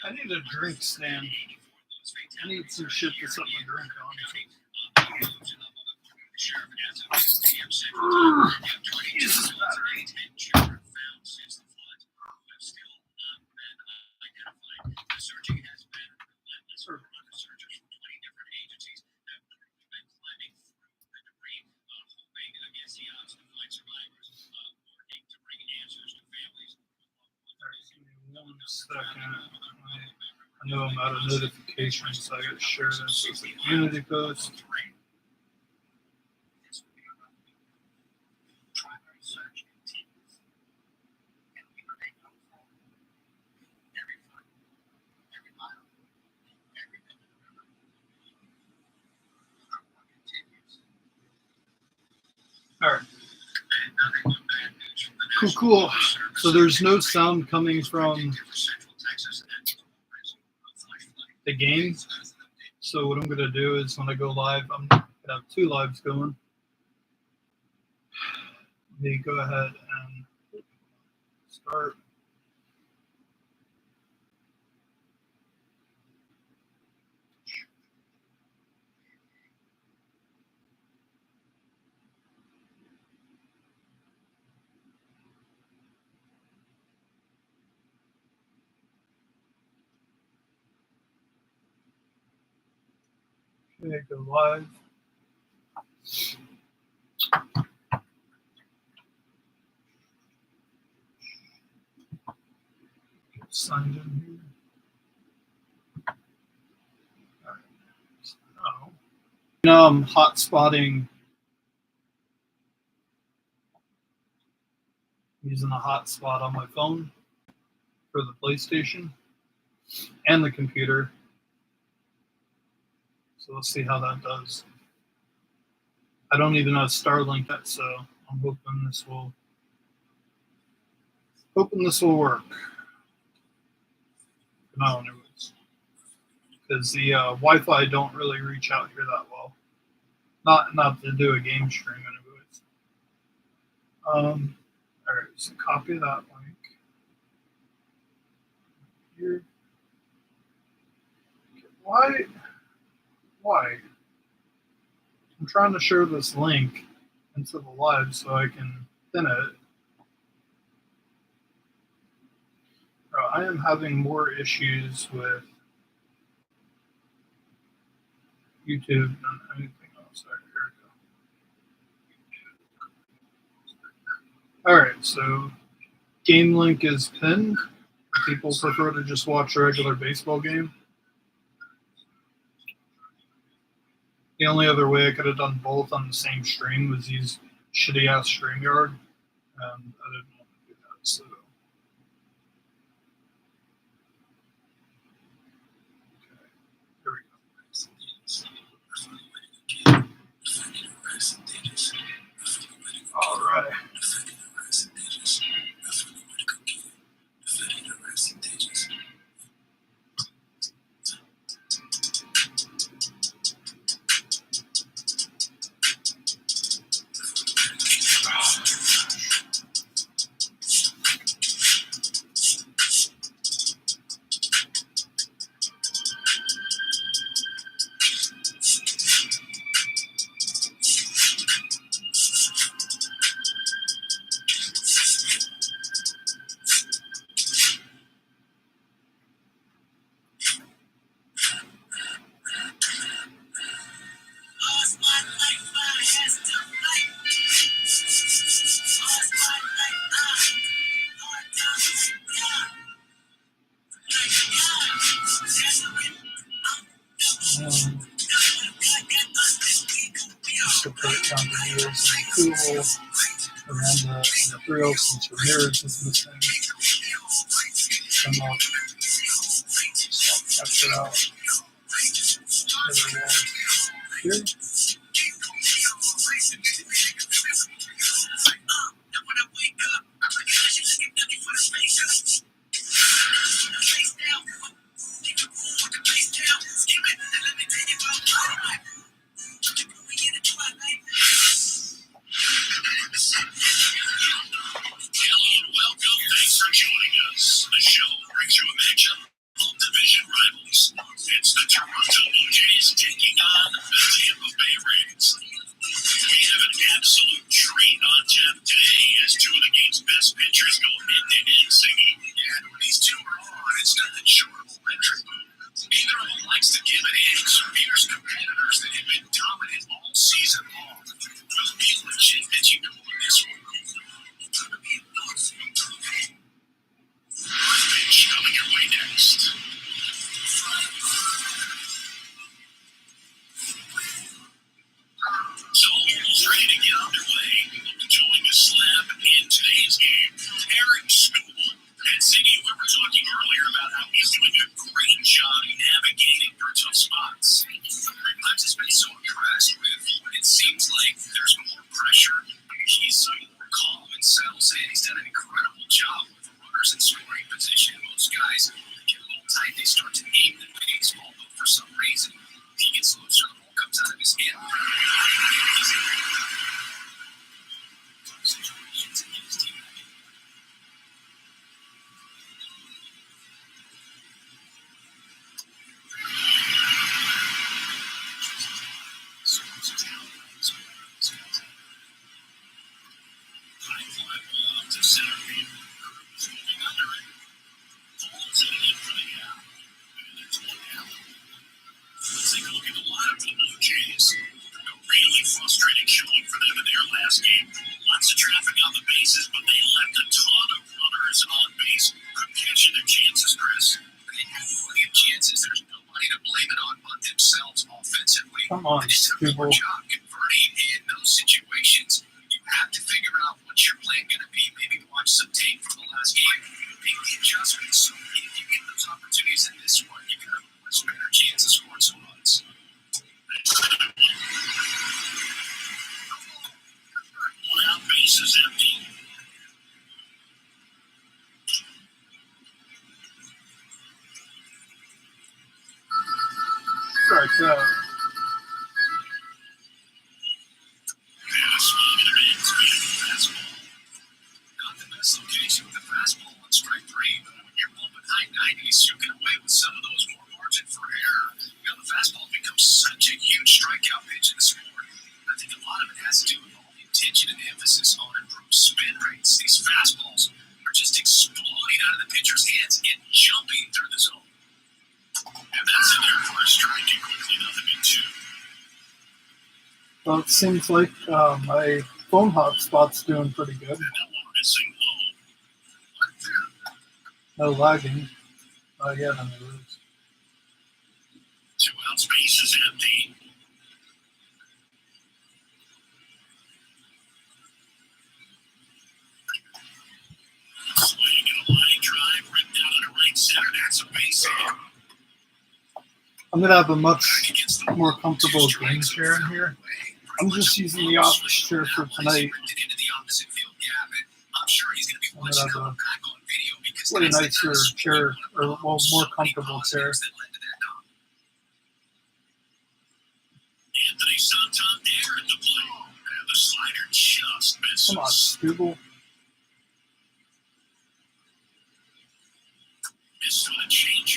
I need a drink stand. I need some shit to set my drink on. Jesus, battery. I know I'm out of notifications, so I gotta share this as a community post. Alright. Cool. So there's no sound coming from the game. So what I'm going to do is when I go live, I'm going to have two lives going. Let me go ahead and start. Okay, go live. Get signed in here. All right. So, now I'm hotspotting, using a hotspot on my phone for the PlayStation and the computer. So let's see how that does. I don't even have Starlink yet, so I'm hoping this will work. No, anyways, because the Wi-Fi don't really reach out here that well. Not to do a game stream, anyways. All right, so copy that link here. Why? I'm trying to share this link into the live so I can pin it. Bro, I am having more issues with YouTube than anything else. All right, here we go. All right, so game link is pinned. People prefer to just watch a regular baseball game. The only other way I could have done both on the same stream was use shitty ass StreamYard. I didn't want to do that, so. Okay, here we go. All right. also put it down to wheels and cool around the 3 since your mirrors is missing. Come up, catch it out. Here. Come on, people. Right there. Well, it seems like my phone hotspot's doing pretty good. No lagging. Oh, yeah, no, there is. 2 out space is empty. Swing and a line drive ripped out on the right center. That's a base hit. I'm going to have a much more comfortable game chair in here. I'm just using the office chair for tonight. I'm going to have a way nicer chair, or well, more comfortable chair. Anthony Santander in the play. And the slider just misses. Come on, Scooble.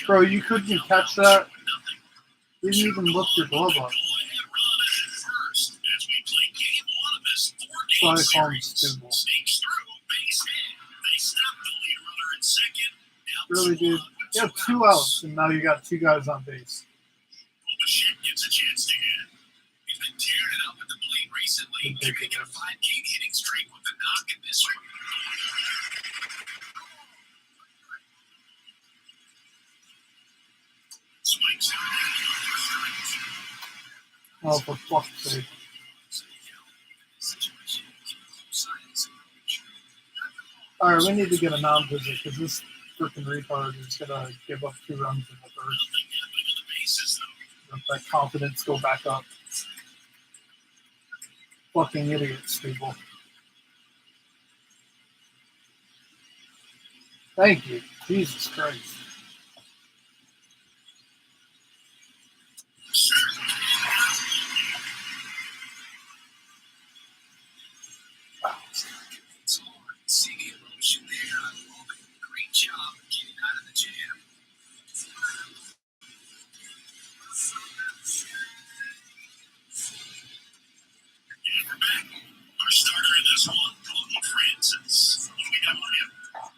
Bro, you couldn't catch that. You didn't even lift your glove up. That's why I call him Scooble. Really, dude. You have 2 outs, and now you got 2 guys on base. Gets a chance to hit. He's been tearing it up at the plate recently. Making a 5-game hitting streak with the knock in this one. Swings. Oh, for fuck's sake. All right, we need to get a non-visit because this freaking retard is gonna give up 2 runs in the first. Nothing happening on the bases, though. Let that confidence go back up. Fucking idiots, people. Thank you. Jesus Christ. It's hard to see the emotion there. Great job getting out of the jam. And we're back. Our starter in this one, Colton Francis. What do we have on him?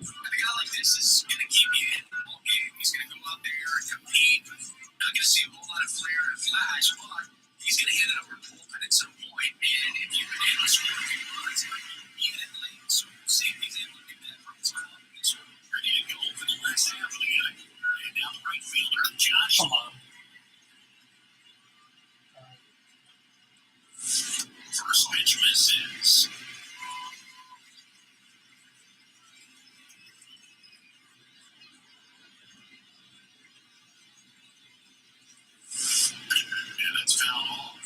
A guy like this is going to keep you in the ball game. He's going to go out there and compete. Not going to see a whole lot of flair and flash, but he's going to hit it over the bullpen at some point. And if you've been able to score a few runs, even at late, so we'll see if he's able to do that from his confidence. Ready to go for the last half of the inning. And now the right fielder, Josh. Come on. First pitch misses. And it's fouled off.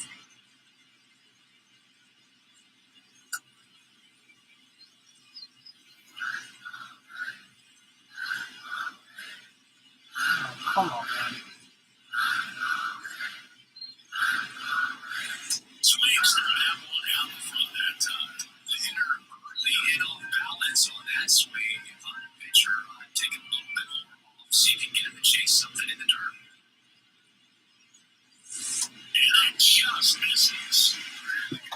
Oh, come on, man. Swings through that one out in front that time. The hitter really hit off balance on that swing. If I'm a pitcher, I'd take it a little bit more off, see if you can get him to chase something in the dirt. And that just misses.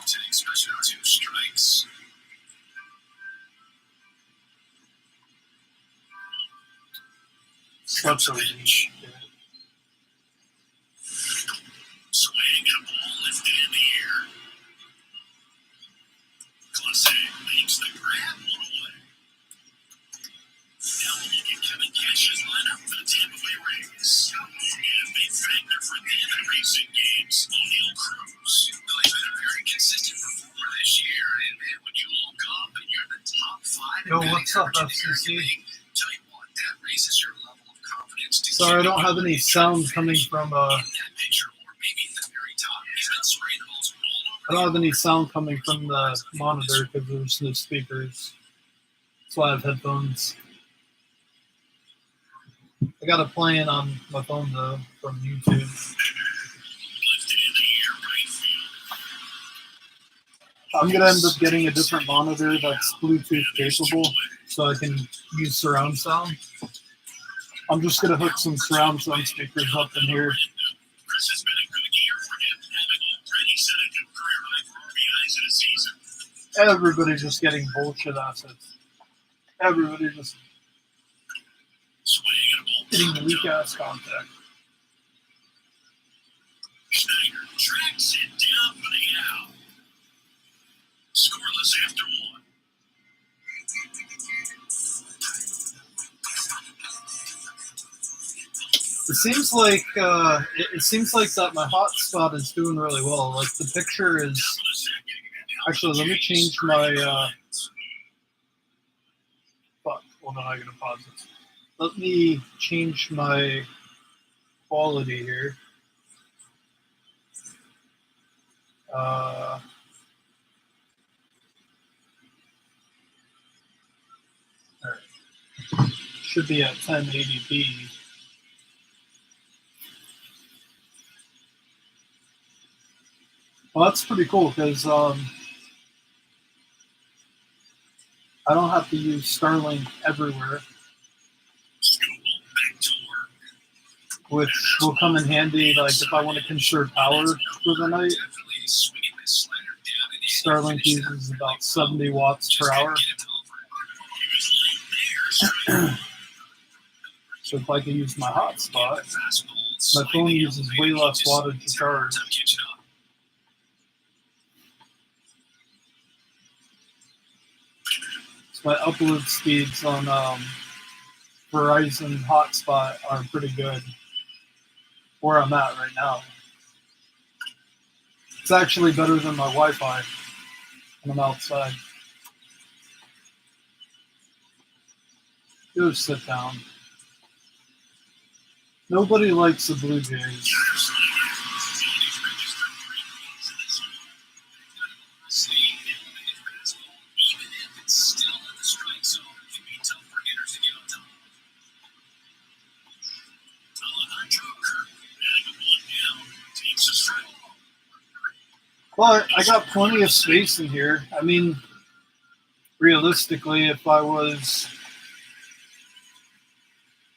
Take special 2 strikes. Such a reach. Swing and a ball lifted in the air. Clase makes the grab one away. Now we'll look at Kevin Cash's lineup for the Tampa Bay Rays. And a big factor for them in recent games, O'Neal Cruz. Well, he's been a very consistent performer this year. And man, when you look up and you're in the top 5 Yo, in what's batting up, average in the FCC? league, tell you what, that raises your level of confidence. To Sorry, I keep don't have any sound coming from in that pitcher or maybe at the very top. He's been spraying the balls all over I don't have any sound coming from the monitor because there's no speakers. So I have headphones. I got it playing on my phone though from YouTube. lifted in the air right field. I'm gonna end up getting a different monitor that's Bluetooth capable, so I can use surround sound. I'm just gonna hook some surround sound speakers up in here. Chris has been a good year for him, having already set a new career high for RBIs in a season. Everybody's just getting bullshit assets. Everybody just Swing and a ball getting popped weak up. ass contact. Schneider tracks it down for the out. Scoreless after 1. It seems like it seems like that my hotspot is doing really well. Like the picture is actually. Let me change my. Fuck. Hold on, I gotta pause this. Let me change my quality here. Alright. Should be at 1080p. Well, that's pretty cool because I don't have to use Starlink everywhere, Scoobel back to work. which will come in handy like if I want to conserve power for the night. Definitely swinging this slider down and in. Starlink uses about 70 watts per hour. So if I can use my hotspot, my phone uses way less wattage to charge. So my upload speeds on Verizon hotspot are pretty good where I'm at right now. It's actually better than my Wi-Fi when I'm outside. Go sit down. Nobody likes the Blue Jays. Well, I got plenty of space in here. I mean, realistically, if I was...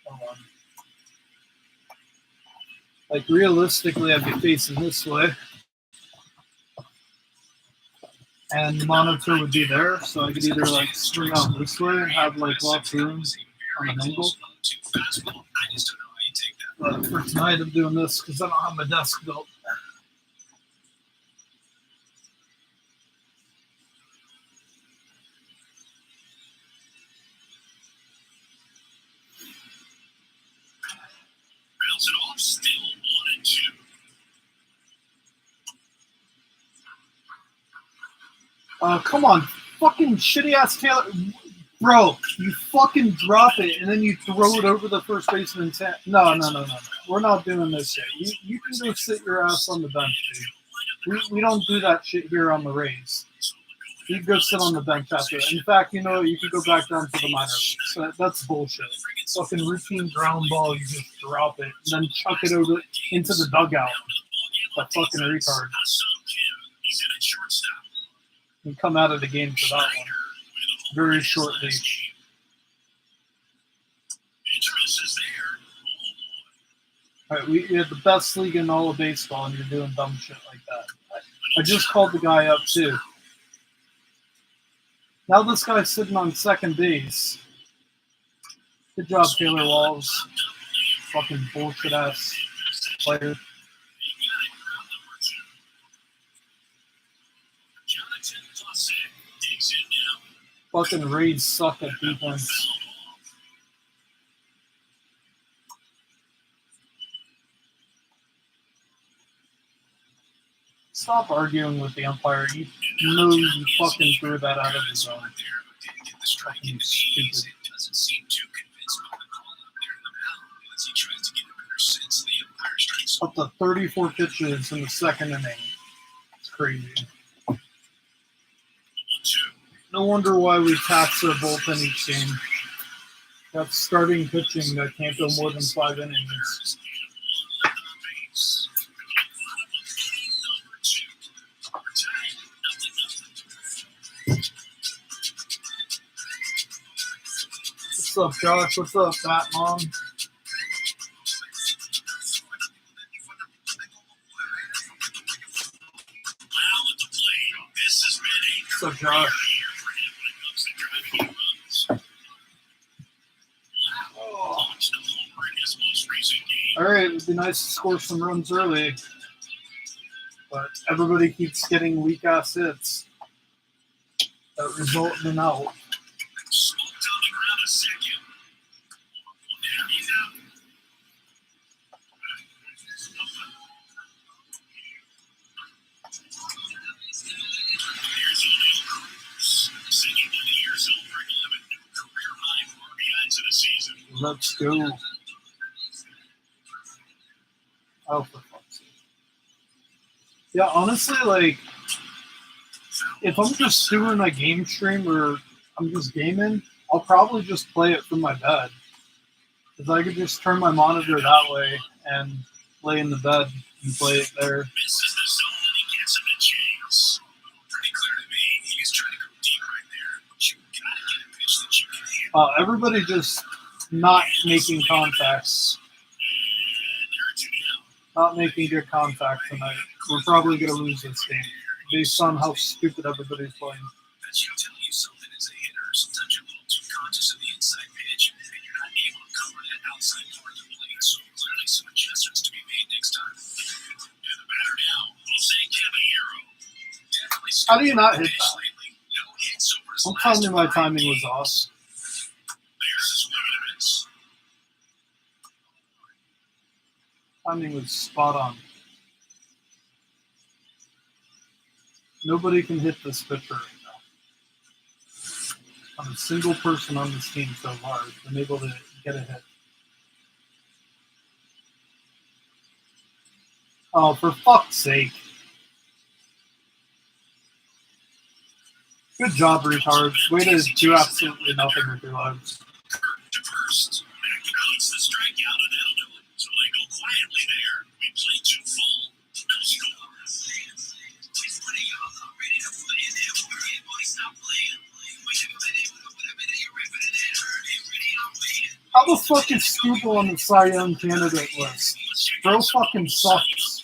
Hold on. Like, realistically, I'd be facing this way. And the monitor would be there, so I could either, like, swing out this way and have, like, lots of room on an angle. But for tonight, I'm doing this because I don't have my desk built. Bounce it off, still 1 and 2. Come on, fucking shitty ass Taylor. Bro, you fucking drop it and then you throw it over the first baseman's head. No. We're not doing this shit. You can go sit your ass on the bench, dude. We don't do that shit here on the Rays. You can go sit on the bench after. In fact, you know, you could go back down to the minor leagues. So that's bullshit. Fucking routine ground ball, you just drop it and then chuck it over into the dugout. That fucking retard. You come out of the game for that one. Very short leash. All right, we have the best league in all of baseball, and you're doing dumb shit like that. I just called the guy up too. Now this guy's sitting on second base. Good job, Taylor Walls. Fucking bullshit ass player. Fucking Rays suck at defense. Stop arguing with the umpire. You know you fucking threw that out of the zone. Fucking stupid. Up to 34 pitches in the second inning. It's crazy. No wonder why we tax our bullpen each game. That's starting pitching that can't go more than 5 innings. What's up, Josh? What's up, Fat Mom? What's up, Josh? All right, it'd be nice to score some runs early, but everybody keeps getting weak ass hits that result in an out. Let's go. Oh, for fuck's sake. Yeah, honestly, like, if I'm just doing a game stream or I'm just gaming, I'll probably just play it from my bed. Because I could just turn my monitor that way and lay in the bed and play it there. Everybody just not making contacts. Not making good contact tonight. We're probably going to lose this game based on how stupid everybody's playing. How do you not hit that? Don't tell me my timing was off. Timing was spot on. Nobody can hit this pitcher right now. a single person on this team so far has been able to get a hit. Oh, for fuck's sake. Good job, retards. Way to do absolutely nothing with your lives. To first. Counts the strikeout, and that'll do it. So they go quietly there. We play too full. No score. Please put it on. I'm ready to put it in. Boy, stop playing. How the fuck is Scoop on the Cy Young candidate list? Bro fucking sucks.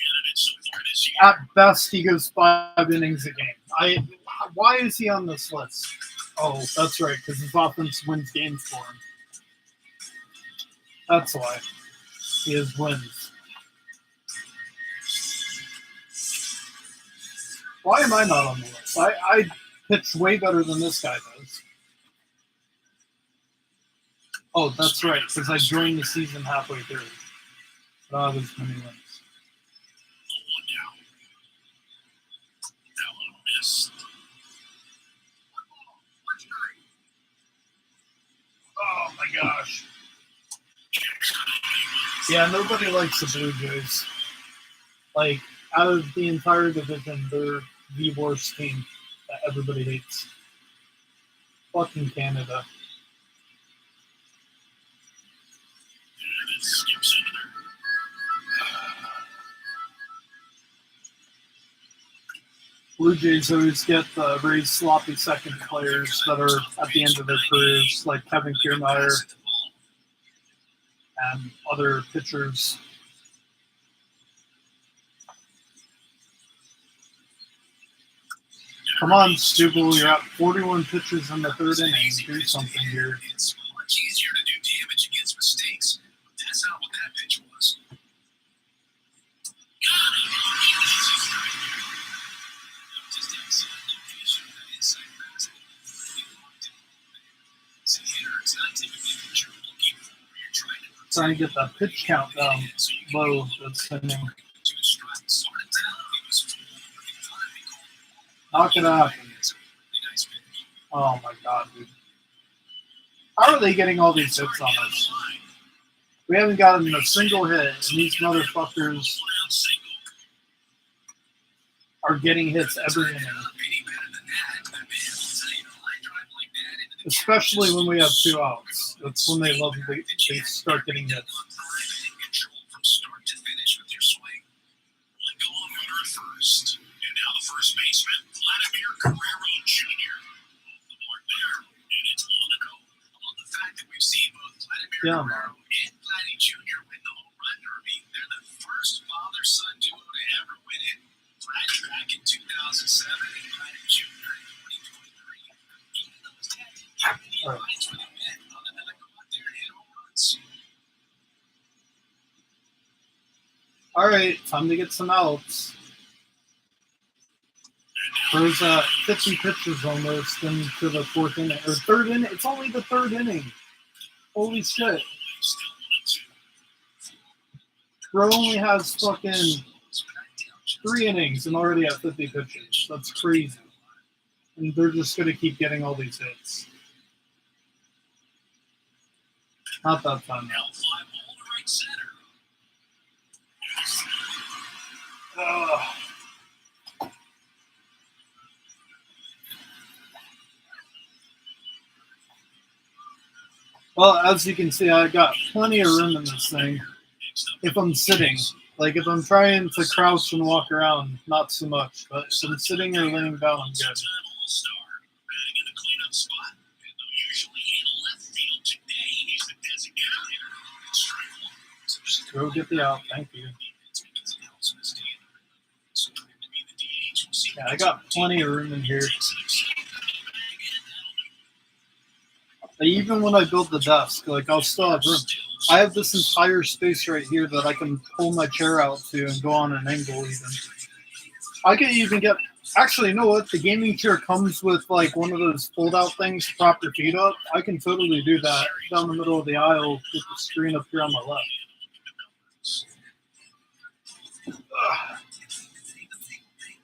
At best, he goes 5 innings a game. Why is he on this list? Oh, that's right, because his offense wins games for him. That's why. He has wins. Why am I not on the list? I pitch way better than this guy does. Oh, that's right, because I joined the season halfway through. But I was winning wins. One down. That one missed. Oh my gosh. Yeah, nobody likes the Blue Jays. Like, out of the entire division, they're the worst team that everybody hates. Fucking Canada. And it skips into there. Blue Jays always get the very sloppy second players that are at the end of their careers, like Kevin Kiermaier and other pitchers. Come on, Stubble, you're at 41 pitches in the third inning. Do something here. It's much easier to do damage against mistakes. That's not what that pitch was. Got it. Just outside location, that inside fastball. See, here, it's not typically what you're looking for. You're trying to Trying to get that pitch count down low. That's inning. Not gonna happen. Oh my god, dude. How are they getting all these hits on us? We haven't gotten a single hit, and these motherfuckers are getting hits every inning. Especially when we have 2 outs. That's when they start getting hits. First baseman, Vladimir Guerrero Jr. off the mark there, and it's 1-0. On the fact that we've seen both Vladimir Guerrero and Vladdy Jr. win the home run derby, they're the first father-son duo to ever win it. Vladdy back in 2007 and Vladdy Jr. in 2023. Even though his dad didn't get any advice for the men, other than to go out there and hit home runs. All right, time to get some outs. There's 50 pitches almost into the 4th inning, or 3rd inning. It's only the 3rd inning. Holy shit. Bro only has fucking 3 innings and already at 50 pitches. That's crazy. And they're just going to keep getting all these hits. Not that time now. Well, as you can see, I got plenty of room in this thing. If I'm sitting, like if I'm trying to crouch and walk around, not so much. But if I'm sitting or laying down, I'm good. Just go get the out. Thank you. Yeah, I got plenty of room in here. Even when I build the desk, like I'll still have room. I have this entire space right here that I can pull my chair out to and go on an angle even. I could even get, actually, you know what? The gaming chair comes with like one of those fold out things to prop your feet up. I can totally do that down the middle of the aisle with the screen up here on my left.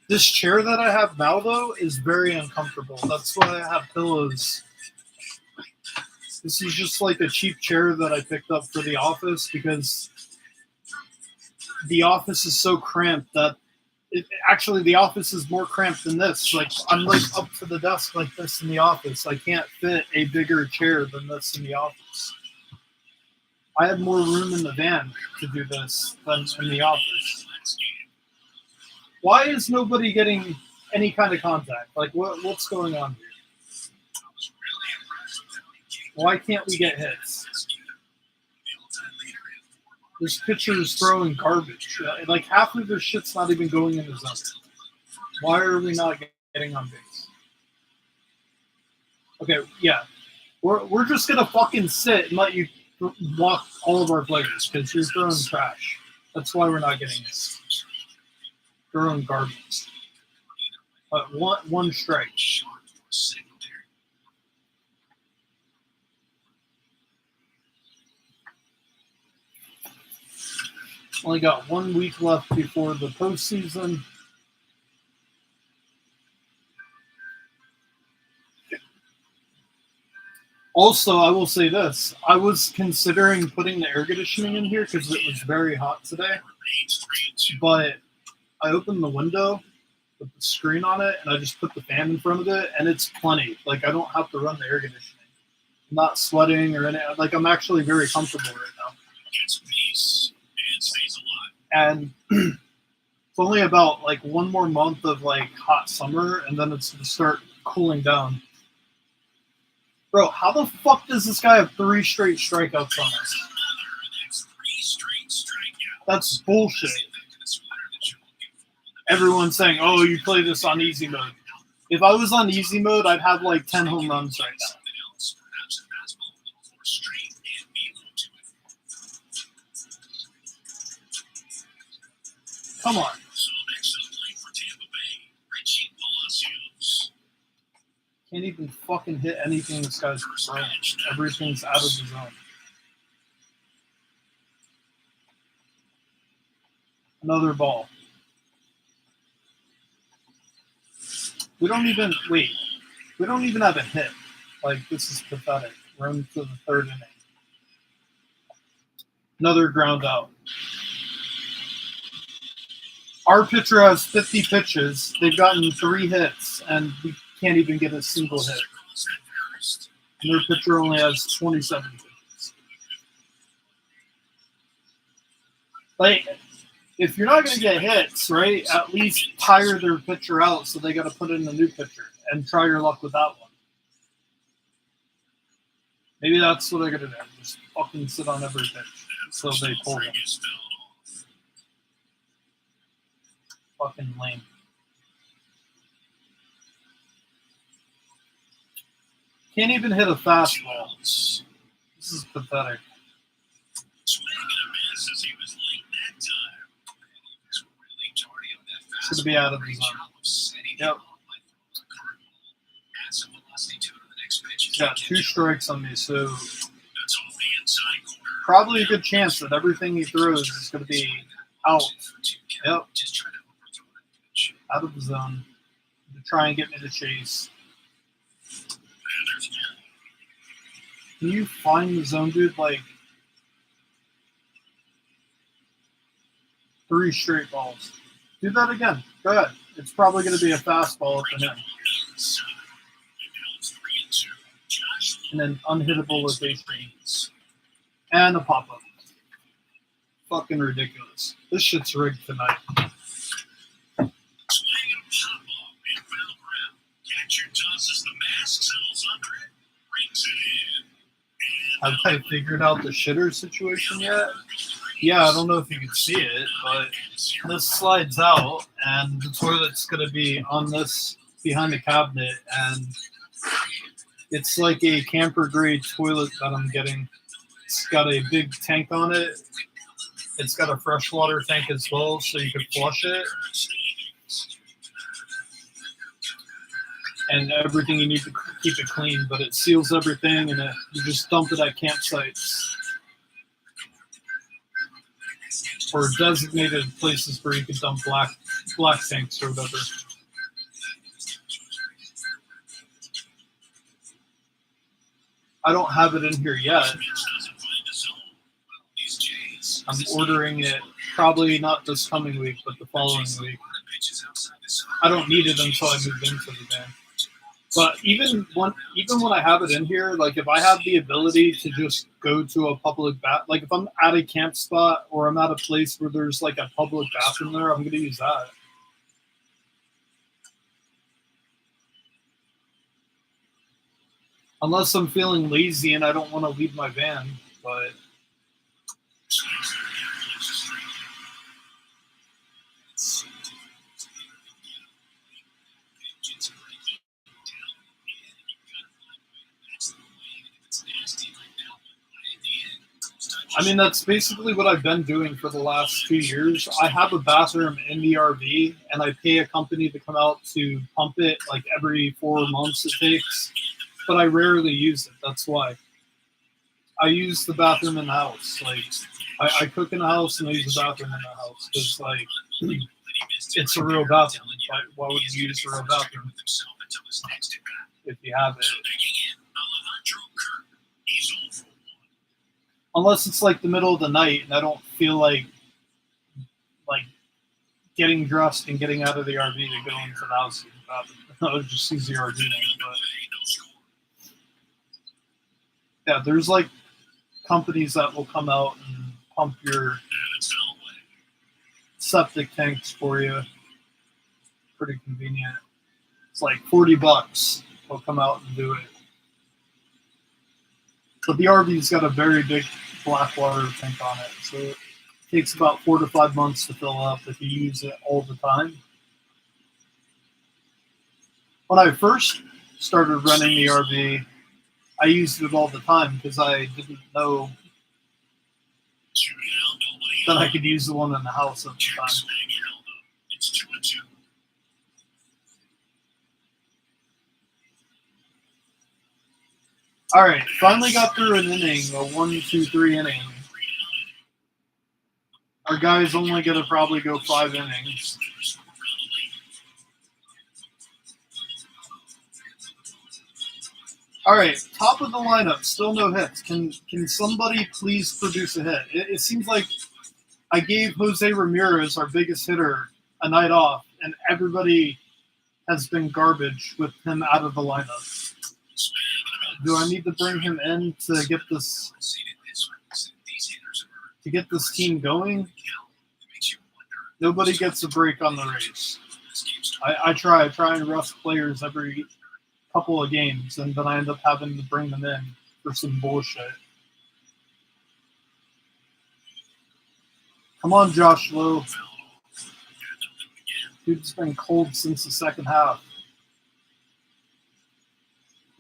This chair that I have now, though, is very uncomfortable. That's why I have pillows This is just like a cheap chair that I picked up for the office because the office is so cramped that actually the office is more cramped than this. Like I'm like up to the desk like this in the office. I can't fit a bigger chair than this in the office. I have more room in the van to do this than in the office. Why is nobody getting any kind of contact? Like what's going on here? Why can't we get hits? This pitcher is throwing garbage. Like half of their shit's not even going in the zone. Why are we not getting on base? Okay, yeah. We're just gonna fucking sit and let you walk all of our players because you're throwing trash. That's why we're not getting it. Throwing garbage. But one strike. Only got 1 week left before the postseason. Also, I will say this. I was considering putting the air conditioning in here because it was very hot today. But I opened the window with the screen on it, and I just put the fan in front of it, and it's plenty. Like, I don't have to run the air conditioning. I'm not sweating or anything. Like, I'm actually very comfortable right now. And it's only about, like, 1 more month of, like, hot summer, and then it's going to start cooling down. Bro, how the fuck does this guy have 3 straight strikeouts on us? That's bullshit. Everyone's saying, oh, you play this on easy mode. If I was on easy mode, I'd have like 10 home runs right now. Come on. Can't even fucking hit anything this guy's throwing. Everything's out of the zone. Another ball. We don't even have a hit. Like, this is pathetic. We're into the 3rd inning. Another ground out. Our pitcher has 50 pitches. They've gotten 3 hits, and we can't even get a single hit. And their pitcher only has 27 pitches. Like, if you're not going to get hits, right, at least tire their pitcher out so they got to put in a new pitcher and try your luck with that one. Maybe that's what I got to do. Just fucking sit on every pitch so they pull them. Fucking lame. Can't even hit a fastball. This is pathetic. Should be out of the zone. Yep. Got 2 strikes on me, so probably a good chance that everything he throws is going to be out. Yep. Out of the zone. To try and get me to chase. Can you find the zone, dude? Like 3 straight balls. Do that again. Go ahead. It's probably going to be a fastball up and in. And then unhittable location. And a pop-up. Fucking ridiculous. This shit's rigged tonight. Have I figured out the shitter situation yet? Yeah, I don't know if you can see it, but this slides out, and the toilet's going to be on this behind the cabinet, and it's like a camper-grade toilet that I'm getting. It's got a big tank on it. It's got a freshwater tank as well, so you can flush it. And everything you need to keep it clean, but it seals everything, and you just dump it at campsites or designated places where you can dump black tanks or whatever. I don't have it in here yet. I'm ordering it probably not this coming week, but the following week. I don't need it until I move into the van. But even when I have it in here, like if I have the ability to just go to a public like if I'm at a camp spot or I'm at a place where there's like a public bathroom there, I'm gonna use that. Unless I'm feeling lazy and I don't want to leave my van, but I mean, that's basically what I've been doing for the last 2 years. I have a bathroom in the RV, and I pay a company to come out to pump it like every 4 months it takes. But I rarely use it. That's why. I use the bathroom in the house. Like, I cook in the house and I use the bathroom in the house because, like, it's a real bathroom. Why would you use a real bathroom if you have it? Unless it's like the middle of the night and I don't feel like getting dressed and getting out of the RV to go into the house. I would just use the RV one. But yeah, there's like companies that will come out and pump your septic tanks for you. Pretty convenient. It's like $40. They'll come out and do it. But the RV's got a very big black water tank on it, so it takes about 4 to 5 months to fill up if you use it all the time. When I first started running the RV, I used it all the time because I didn't know that I could use the one in the house at the time. All right, finally got through an inning, a 1, 2, 3 inning. Our guys only going to probably go 5 innings. All right, top of the lineup, still no hits. Can somebody please produce a hit? It seems like I gave Jose Ramirez, our biggest hitter, a night off, and everybody has been garbage with him out of the lineup. Do I need to bring him in to get this team going? Nobody gets a break on the race. I try and rest players every couple of games, and then I end up having to bring them in for some bullshit. Come on, Josh Lowe. Dude's been cold since the second half.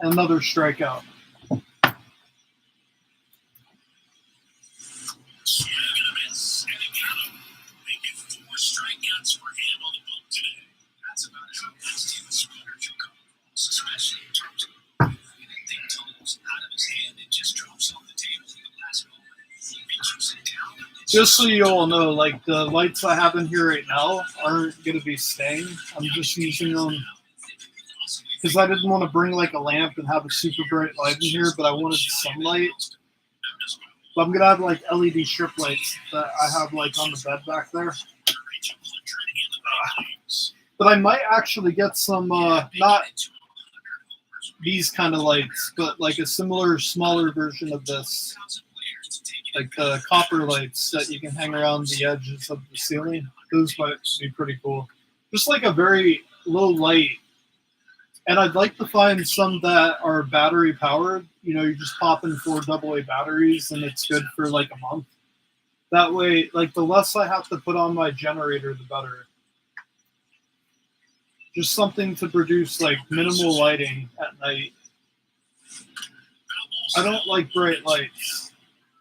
Another strikeout. Just so you all know, like the lights I have in here right now aren't going to be staying. I'm just using them because I didn't want to bring like a lamp and have a super bright light in here, but I wanted sunlight. But I'm going to have like LED strip lights that I have like on the bed back there. But I might actually get some, not these kind of lights, but like a similar, smaller version of this. Like the copper lights that you can hang around the edges of the ceiling. Those might be pretty cool. Just like a very low light. And I'd like to find some that are battery powered. You know, you just pop in 4 AA batteries and it's good for like a month. That way, like the less I have to put on my generator, the better. Just something to produce like minimal lighting at night. I don't like bright lights.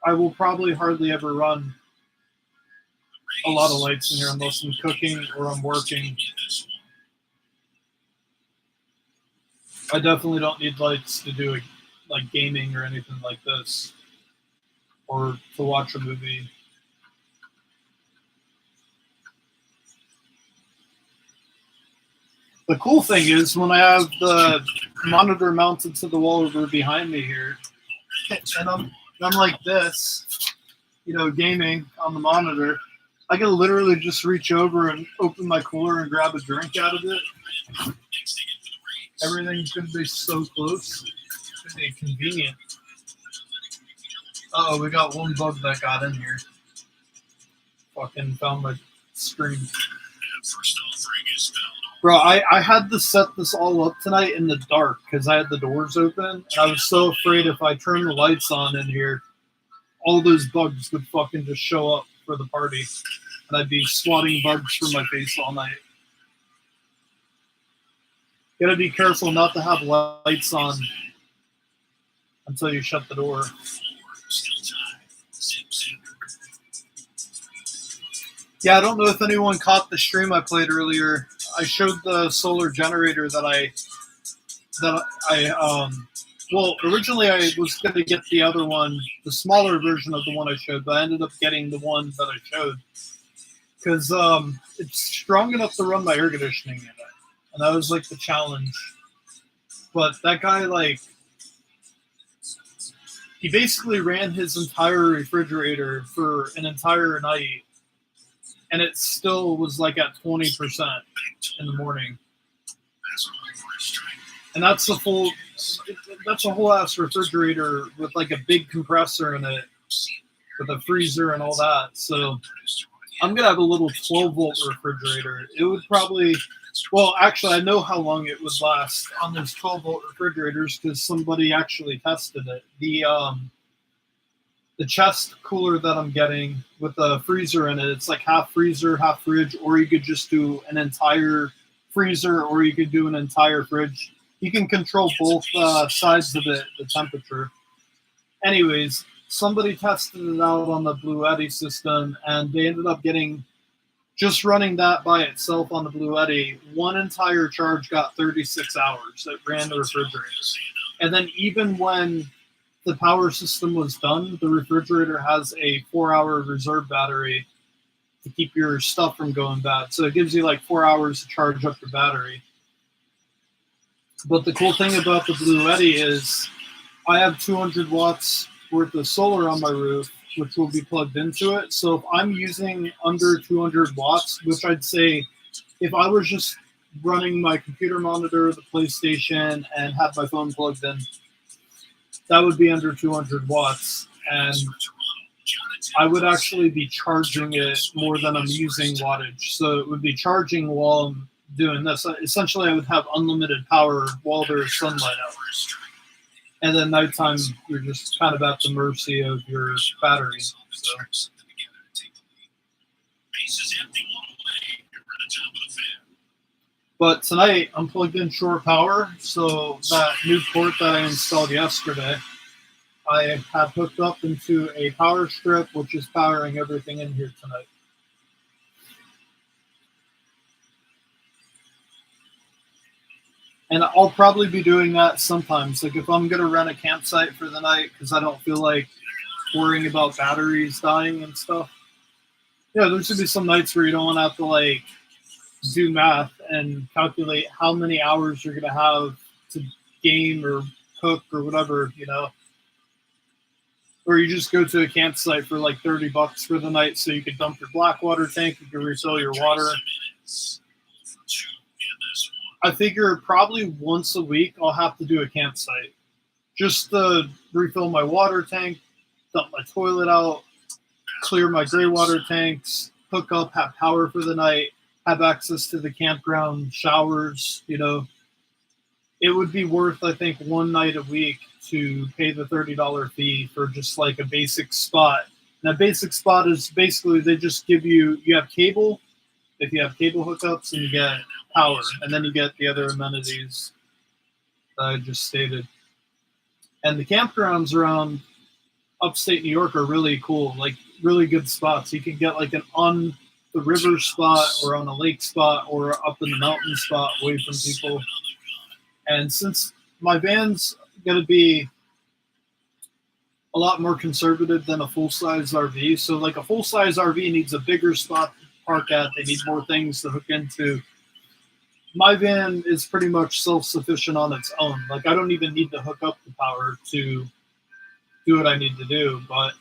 I will probably hardly ever run a lot of lights in here unless I'm cooking or I'm working. I definitely don't need lights to do like gaming or anything like this, or to watch a movie. The cool thing is when I have the monitor mounted to the wall over behind me here, and I'm like this, gaming on the monitor. I can literally just reach over and open my cooler and grab a drink out of it. Everything's gonna be so close. It's gonna be convenient. Oh, we got one bug that got in here. Fucking found my screen. Bro, I had to set this all up tonight in the dark because I had the doors open. And I was so afraid if I turned the lights on in here, all those bugs would fucking just show up for the party. And I'd be swatting bugs from my face all night. Gotta be careful not to have lights on until you shut the door. Yeah, I don't know if anyone caught the stream I played earlier. I showed the solar generator well, originally I was going to get the other one, the smaller version of the one I showed, but I ended up getting the one that I showed because it's strong enough to run my air conditioning in it. And that was like the challenge. But that guy, he basically ran his entire refrigerator for an entire night. And it still was like at 20% in the morning. And that's a whole ass refrigerator with like a big compressor in it with a freezer and all that. So I'm going to have a little 12-volt refrigerator. It would probably, well, actually, I know how long it would last on those 12-volt refrigerators because somebody actually tested it. The chest cooler that I'm getting with a freezer in it, it's like half freezer, half fridge, or you could just do an entire freezer or you could do an entire fridge. You can control both sides of it, the temperature. Anyways, somebody tested it out on the Blue Eddy system, and they ended up getting, just running that by itself on the Blue Eddy, one entire charge got 36 hours. It ran the refrigerator. And then even when the power system was done, the refrigerator has a 4-hour reserve battery to keep your stuff from going bad. So it gives you like 4 hours to charge up your battery. But the cool thing about the Blue Eddy is I have 200 watts worth of solar on my roof, which will be plugged into it. So if I'm using under 200 watts, which I'd say if I was just running my computer monitor, the PlayStation, and have my phone plugged in, that would be under 200 watts. And I would actually be charging it more than I'm using wattage. So it would be charging while I'm doing this. Essentially, I would have unlimited power while there's sunlight out. And then nighttime, you're just kind of at the mercy of your battery. So. But tonight, I'm plugged in shore power. So that new port that I installed yesterday, I have hooked up into a power strip, which is powering everything in here tonight. And I'll probably be doing that sometimes. Like if I'm going to rent a campsite for the night because I don't feel like worrying about batteries dying and stuff. Yeah, there's going to be some nights where you don't want to have to like do math and calculate how many hours you're going to have to game or cook or whatever, Or you just go to a campsite for like $30 for the night so you can dump your black water tank, you can refill your water. I figure probably once a week I'll have to do a campsite just to refill my water tank, dump my toilet out, clear my gray water tanks, hook up, have power for the night, have access to the campground, showers, It would be worth, I think, one night a week to pay the $30 fee for just like a basic spot. And that basic spot is basically they just give you have cable, if you have cable hookups, and you get power, and then you get the other amenities that I just stated. And the campgrounds around upstate New York are really cool, like really good spots. You can get like an on the river spot or on a lake spot or up in the mountain spot away from people. And since my van's going to be a lot more conservative than a full-size RV, so like a full-size RV needs a bigger spot to park at. They need more things to hook into. My van is pretty much self-sufficient on its own. Like I don't even need to hook up the power to do what I need to do. But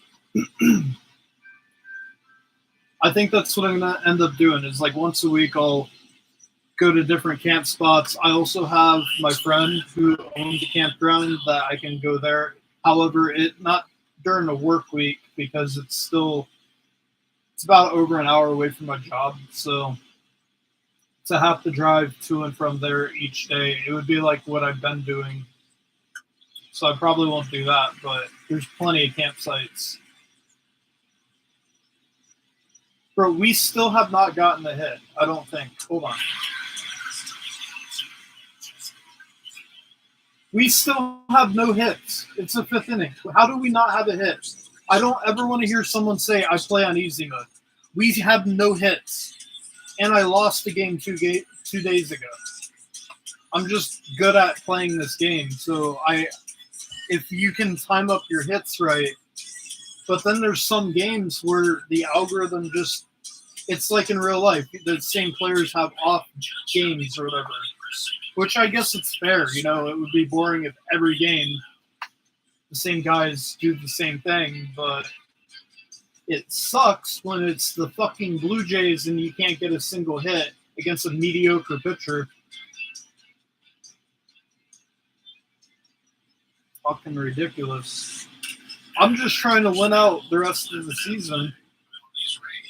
I think that's what I'm gonna end up doing. Is like once a week I'll go to different camp spots. I also have my friend who owns a campground that I can go there. However, it not during the work week because it's about over an hour away from my job. So to have to drive to and from there each day, it would be like what I've been doing. So I probably won't do that, but there's plenty of campsites. Bro, we still have not gotten a hit. I don't think. Hold on. We still have no hits. It's the fifth inning. How do we not have a hit? I don't ever want to hear someone say I play on easy mode. We have no hits, and I lost the game 2 days ago. I'm just good at playing this game, so if you can time up your hits right. But then there's some games where the algorithm just, it's like in real life, the same players have off games or whatever, which I guess it's fair. You know, it would be boring if every game the same guys do the same thing, but it sucks when it's the fucking Blue Jays and you can't get a single hit against a mediocre pitcher. Fucking ridiculous. I'm just trying to win out the rest of the season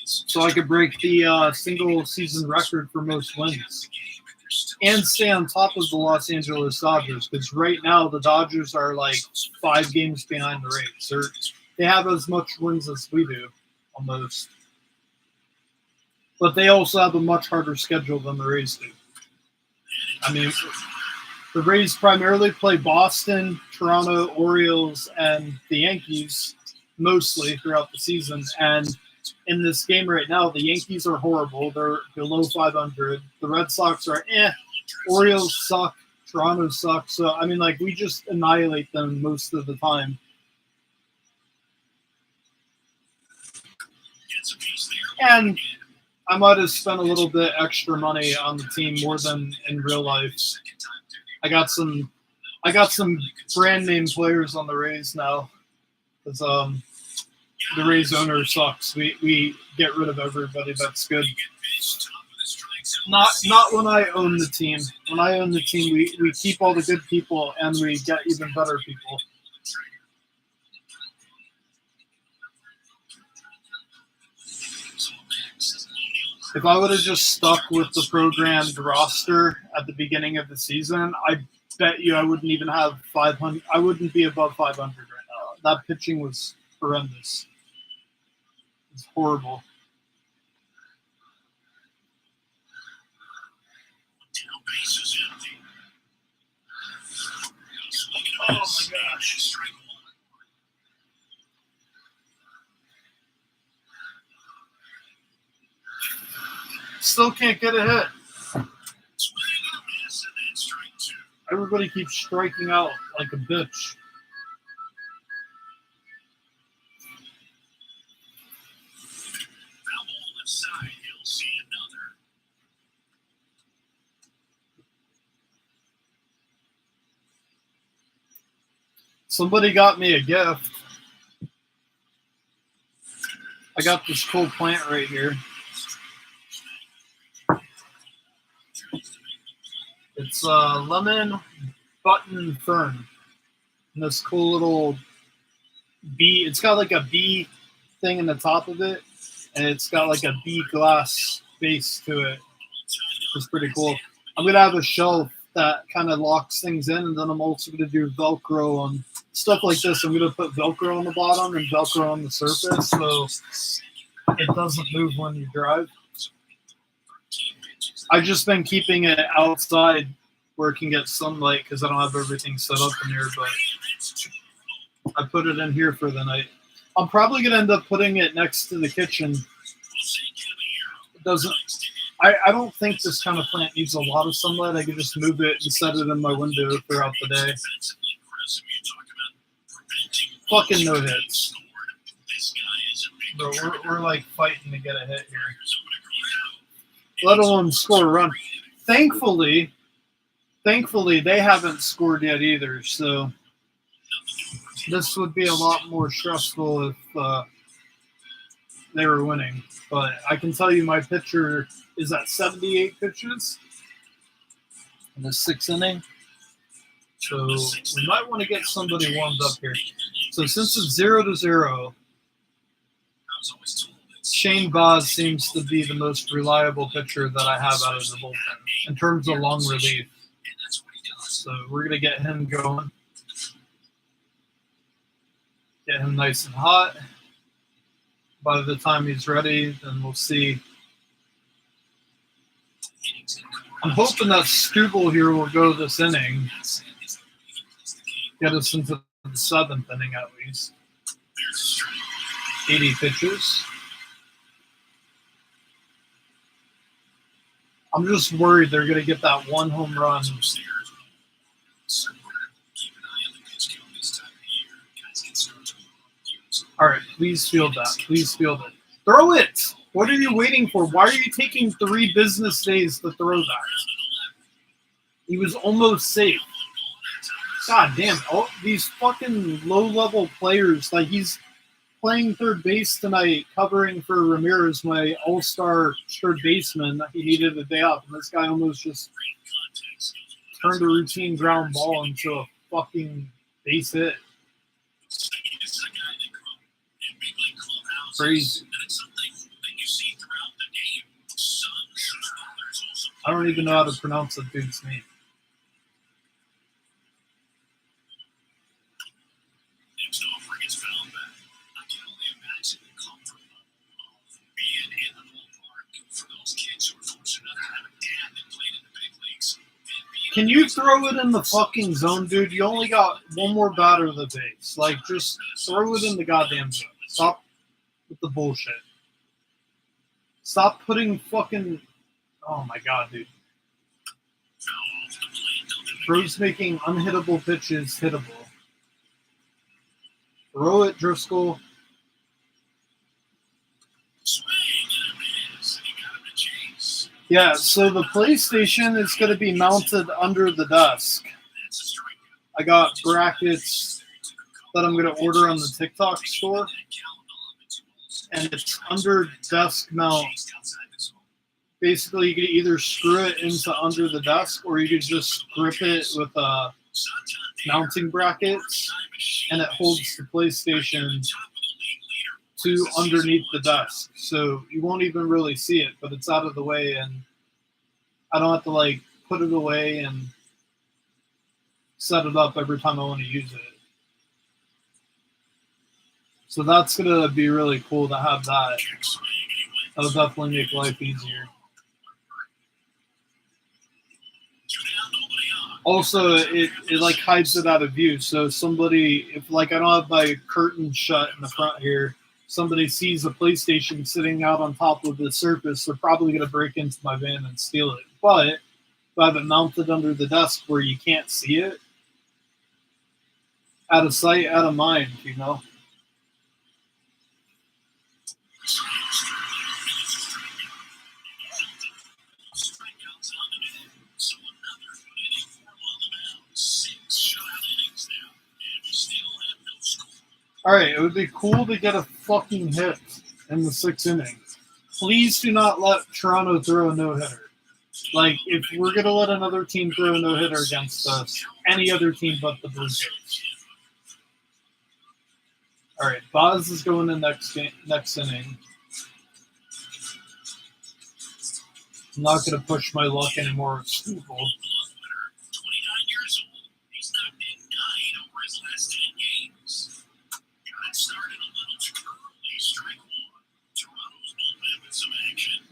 so I could break the single season record for most wins and stay on top of the Los Angeles Dodgers, because right now the Dodgers are like 5 games behind the Rays. They have as much wins as we do, almost. But they also have a much harder schedule than the Rays do. I mean, the Rays primarily play Boston, Toronto, Orioles, and the Yankees mostly throughout the season. And in this game right now, the Yankees are horrible. They're below 500. The Red Sox are Orioles suck. Toronto sucks. So, I mean, like, we just annihilate them most of the time. And I might have spent a little bit extra money on the team more than in real life. I got some brand name players on the Rays now, because the Rays owner sucks. We get rid of everybody. That's good. Not when I own the team. When I own the team, we keep all the good people and we get even better people. If I would have just stuck with the programmed roster at the beginning of the season, I bet you I wouldn't even have 500. I wouldn't be above 500 right now. That pitching was horrendous. It's horrible. Oh my gosh. Still can't get a hit. Everybody keeps striking out like a bitch. Somebody got me a gift. I got this cool plant right here. It's a lemon button fern. And this cool little bee. It's got like a bee thing in the top of it. And it's got like a bee glass base to it. It's pretty cool. I'm going to have a shelf that kind of locks things in. And then I'm also going to do Velcro on stuff like this. I'm going to put Velcro on the bottom and Velcro on the surface so it doesn't move when you drive. I've just been keeping it outside where it can get sunlight because I don't have everything set up in here, but I put it in here for the night. I'm probably going to end up putting it next to the kitchen. It doesn't. I don't think this kind of plant needs a lot of sunlight. I can just move it and set it in my window throughout the day. Fucking no hits. Bro, we're like fighting to get a hit here. Let alone score a run. Thankfully, they haven't scored yet either. So This would be a lot more stressful if they were winning. But I can tell you my pitcher is at 78 pitches in the 6th inning. So we might want to get somebody warmed up here. So since it's 0-0, Shane Boz seems to be the most reliable pitcher that I have out of the bullpen in terms of long relief. So we're going to get him going. Get him nice and hot. By the time he's ready, then we'll see. I'm hoping that Stubble here will go this inning. Get us into the 7th inning at least. 80 pitches. I'm just worried they're going to get that one home run. All right, please field that. Please field it. Throw it! What are you waiting for? Why are you taking 3 business days to throw that? He was almost safe. God damn, all these fucking low-level players, like he's playing third base tonight, covering for Ramirez, my all-star third baseman. He needed a day off, and this guy almost just turned a routine ground ball into a fucking base hit. Crazy. I don't even know how to pronounce that dude's name. Can you throw it in the fucking zone, dude? You only got one more batter of the base. Like, just throw it in the goddamn zone. Stop with the bullshit. Stop putting fucking... Oh, my God, dude. Throws making unhittable pitches hittable. Throw it, Driscoll. Yeah, so the PlayStation is going to be mounted under the desk. I got brackets that I'm going to order on the TikTok store. And it's under desk mount. Basically, you can either screw it into under the desk or you can just grip it with mounting brackets. And it holds the PlayStation to underneath the desk. So you won't even really see it, but it's out of the way and I don't have to like put it away and set it up every time I want to use it. So that's going to be really cool to have that. That'll definitely make life easier. Also, it like hides it out of view. So somebody, if like I don't have my curtain shut in the front here, somebody sees a PlayStation sitting out on top of the surface, they're probably going to break into my van and steal it. But if I have it mounted under the desk where you can't see it, out of sight, out of mind, you know? All right, it would be cool to get a fucking hit in the 6th inning. Please do not let Toronto throw a no-hitter. Like, if we're going to let another team throw a no-hitter against us, any other team but the Blue Jays. All right, Boz is going in next inning. I'm not going to push my luck anymore with Stubble.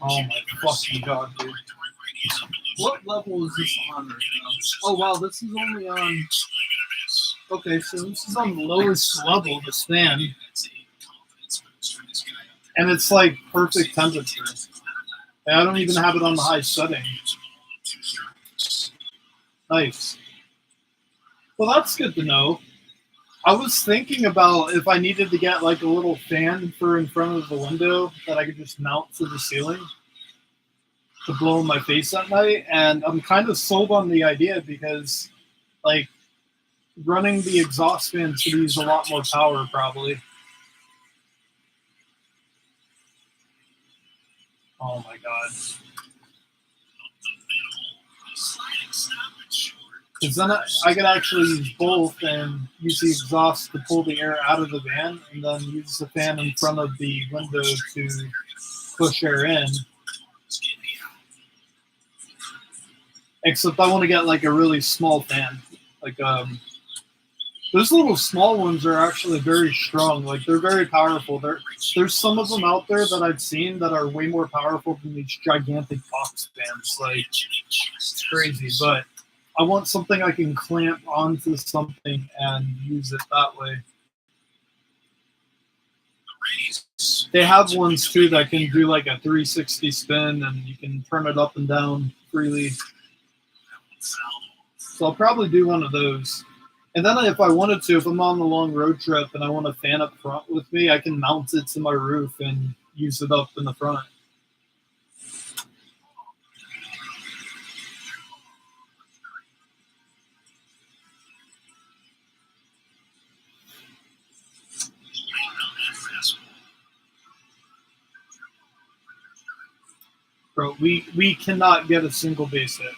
Oh my fucking God, dude. What level is this on right now? Oh wow, this is only on... Okay, so this is on the lowest level of the stand. And it's like perfect temperature. And I don't even have it on the high setting. Nice. Well, that's good to know. I was thinking about if I needed to get like a little fan for in front of the window that I could just mount to the ceiling to blow in my face at night. And I'm kind of sold on the idea because like running the exhaust fans could use a lot more power, probably. Oh my god. Because then I could actually use both and use the exhaust to pull the air out of the van, and then use the fan in front of the window to push air in. Except I want to get like a really small fan. Like those little small ones are actually very strong. Like they're very powerful. There's some of them out there that I've seen that are way more powerful than these gigantic box fans. Like it's crazy, but I want something I can clamp onto something and use it that way. They have ones too that can do like a 360 spin and you can turn it up and down freely. So I'll probably do one of those. And then if I wanted to, if I'm on a long road trip and I want a fan up front with me, I can mount it to my roof and use it up in the front. Bro, we cannot get a single base hit.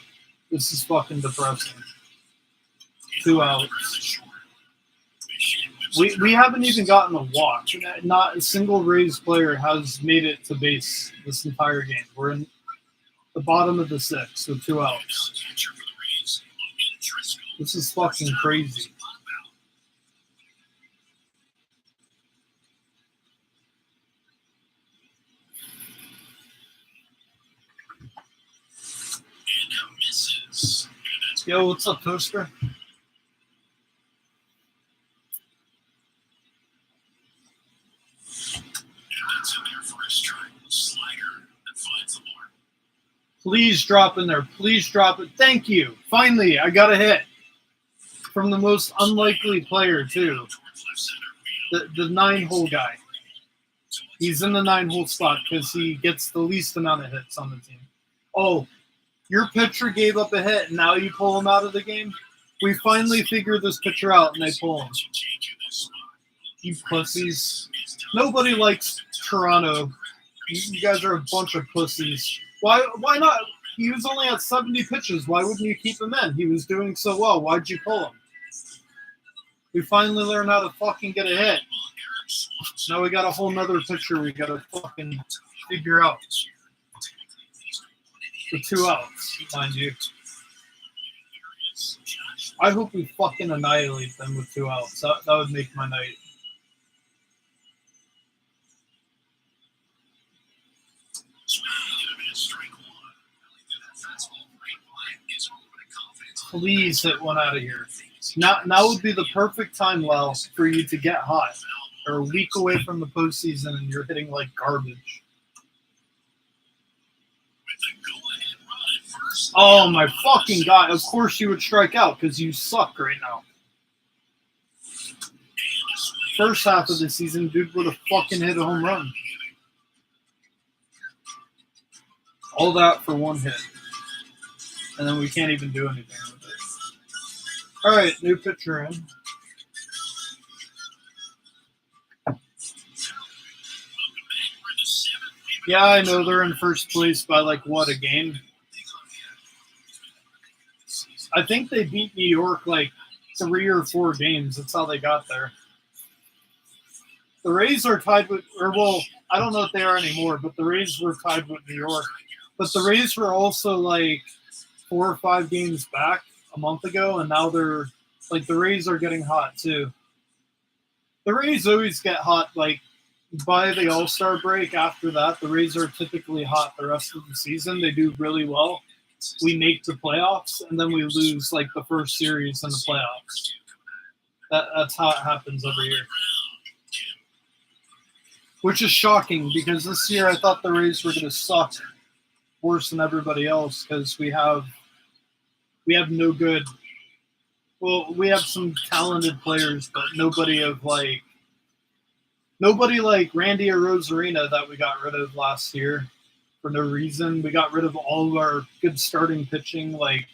This is fucking depressing. 2 outs. We haven't even gotten a walk. Not a single Rays player has made it to base this entire game. We're in the bottom of the 6th with 2 outs. This is fucking crazy. Yo, what's up, Toaster? Please drop in there. Please drop it. Thank you. Finally, I got a hit from the most unlikely player, too. The 9-hole guy. He's in the 9-hole spot because he gets the least amount of hits on the team. Oh, your pitcher gave up a hit, and now you pull him out of the game? We finally figured this pitcher out, and they pull him. You pussies. Nobody likes Toronto. You guys are a bunch of pussies. Why not? He was only at 70 pitches. Why wouldn't you keep him in? He was doing so well. Why'd you pull him? We finally learned how to fucking get a hit. Now we got a whole nother pitcher we got to fucking figure out. For 2 outs, mind you. I hope we fucking annihilate them with 2 outs. That would make my night. Please hit one out of here. Now would be the perfect time, Lel, for you to get hot. Or a week away from the postseason and you're hitting like garbage. Oh my fucking god. Of course you would strike out because you suck right now. First half of the season, dude would have fucking hit a home run. All that for one hit. And then we can't even do anything with it. Alright, new pitcher in. Yeah, I know they're in first place by like what, a game? I think they beat New York like 3 or 4 games. That's how they got there. The Rays are tied with, or well, I don't know if they are anymore, but the Rays were tied with New York. But the Rays were also like 4 or 5 games back a month ago, and now they're like the Rays are getting hot too. The Rays always get hot like by the All-Star break. After that, the Rays are typically hot the rest of the season. They do really well. We make the playoffs, and then we lose like the first series in the playoffs. That's how it happens every year. Which is shocking because this year I thought the Rays were going to suck worse than everybody else because we have no good. Well, we have some talented players, but nobody like Randy or Rosarina that we got rid of last year for no reason. We got rid of all of our good starting pitching, like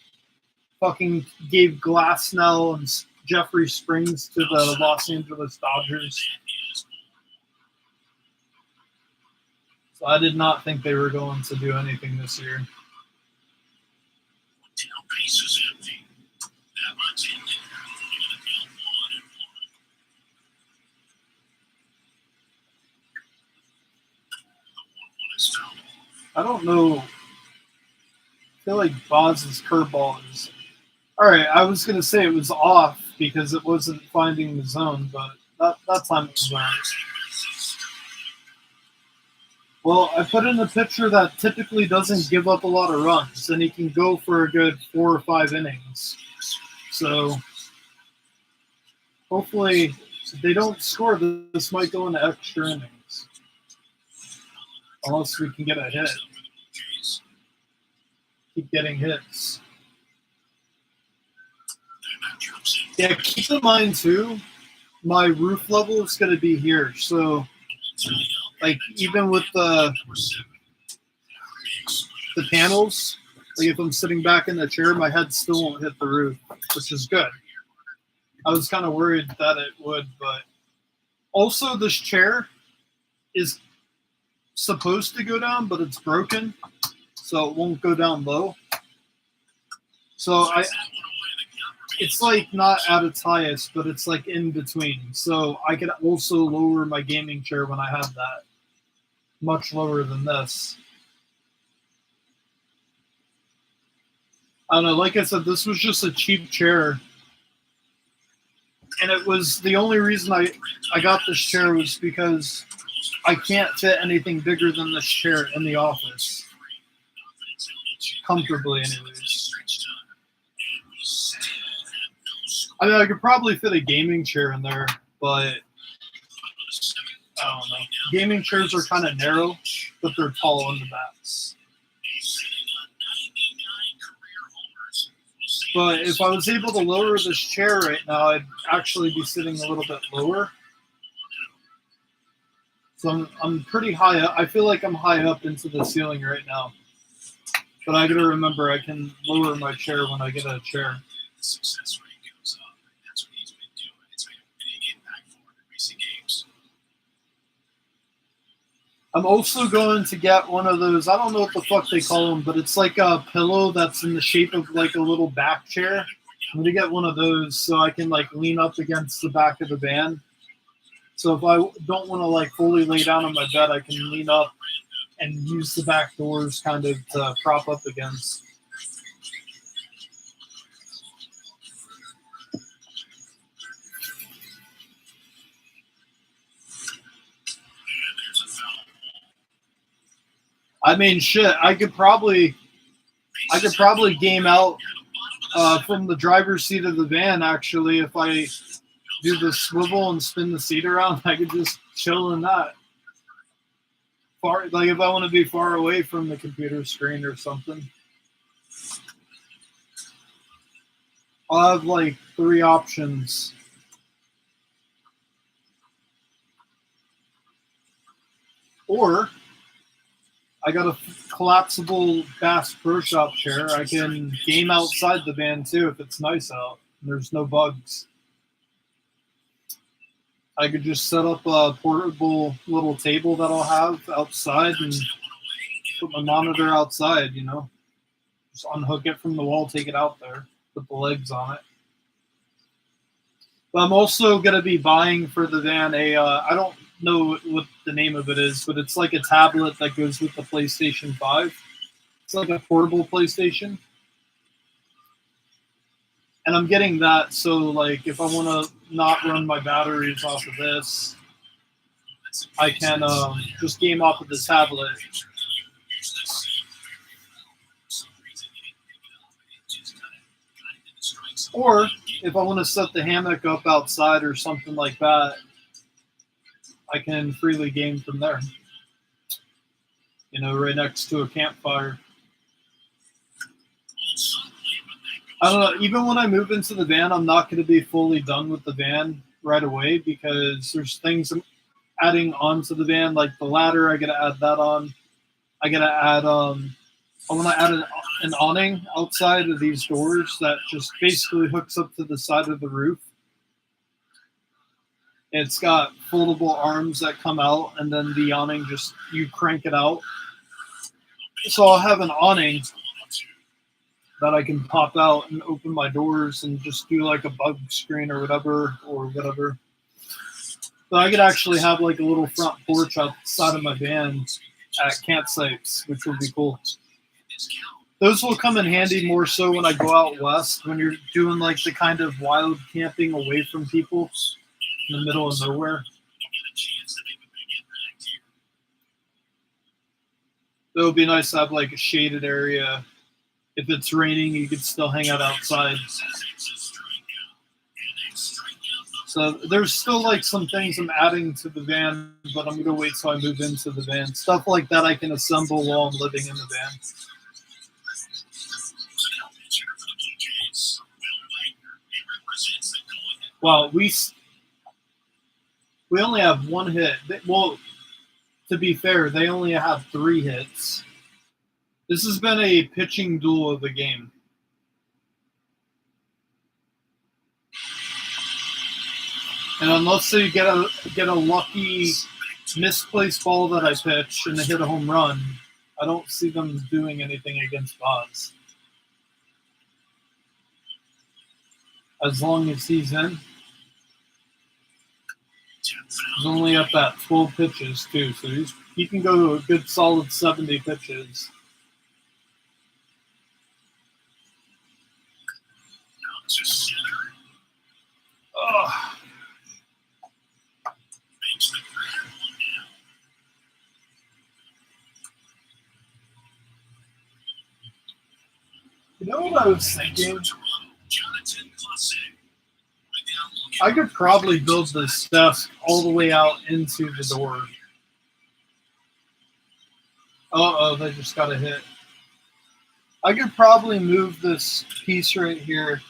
fucking gave Glasnow and Jeffrey Springs to the Los Angeles Dodgers. So I did not think they were going to do anything this year. Base is empty. That much in there. I don't know. I feel like Boz's curveball is. Alright, I was going to say it was off because it wasn't finding the zone, but that time it was right. Well, I put in a pitcher that typically doesn't give up a lot of runs, and he can go for a good 4 or 5 innings. So hopefully, if they don't score, this might go into extra innings. Unless we can get a hit. Keep getting hits. Yeah, keep in mind, too, my roof level is going to be here. So, like, even with the panels, like if I'm sitting back in the chair, my head still won't hit the roof, which is good. I was kind of worried that it would, but also this chair is supposed to go down, but it's broken, so it won't go down low. So it's like not at its highest, but it's like in between. So I could also lower my gaming chair when I have that, much lower than this. I don't know, like I said, this was just a cheap chair. And it was the only reason I got this chair was because I can't fit anything bigger than this chair in the office. Comfortably, anyways. I mean, I could probably fit a gaming chair in there, but I don't know. Gaming chairs are kind of narrow, but they're tall in the backs. But if I was able to lower this chair right now, I'd actually be sitting a little bit lower. So I'm pretty high up. I feel like I'm high up into the ceiling right now. But I gotta remember I can lower my chair when I get a chair. Success rate goes up. That's what he's been doing. It's made a big impact for him in recent games. I'm also going to get one of those, I don't know what the fuck they call them, but it's like a pillow that's in the shape of like a little back chair. I'm going to get one of those so I can like lean up against the back of the van. So if I don't want to like fully lay down on my bed, I can lean up and use the back doors kind of to prop up against. I mean, shit, I could probably game out from the driver's seat of the van, actually. If I do the swivel and spin the seat around, I could just chill in that. Like if I want to be far away from the computer screen or something. I'll have like 3 options. Or I got a collapsible Bass Pro Shop chair. I can game outside the van too if it's nice out and there's no bugs. I could just set up a portable little table that I'll have outside and put my monitor outside, you know. Just unhook it from the wall, take it out there, put the legs on it. But I'm also going to be buying for the van I don't know what the name of it is, but it's like a tablet that goes with the PlayStation 5. It's like a portable PlayStation. And I'm getting that, so like if I want to not run my batteries off of this, I can just game off of the tablet. Or if I want to set the hammock up outside or something like that, I can freely game from there. You know, right next to a campfire. I don't know, even when I move into the van, I'm not going to be fully done with the van right away because there's things I'm adding onto the van, like the ladder, I got to add that on. I got to add, I want to add an awning outside of these doors that just basically hooks up to the side of the roof It's got foldable arms that come out, and then the awning just you crank it out. So I'll have an awning that I can pop out and open my doors and just do like a bug screen or whatever. But I could actually have like a little front porch outside of my van at campsites, which would be cool. Those will come in handy more so when I go out west, when you're doing like the kind of wild camping away from people in the middle of nowhere. It would be nice to have like a shaded area. If it's raining, you could still hang out outside. So there's still like some things I'm adding to the van, but I'm gonna wait till I move into the van. Stuff like that I can assemble while I'm living in the van. Wow, we only have one hit. Well, to be fair, they only have 3 hits. This has been a pitching duel of the game. And unless they get a lucky misplaced ball that I pitch and they hit a home run, I don't see them doing anything against Boz. As long as he's in. He's only up at 12 pitches too, so he can go to a good solid 70 pitches. Ugh. You know what I was thinking? I could probably build this desk all the way out into the door. Uh-oh, they just got a hit. I could probably move this piece right here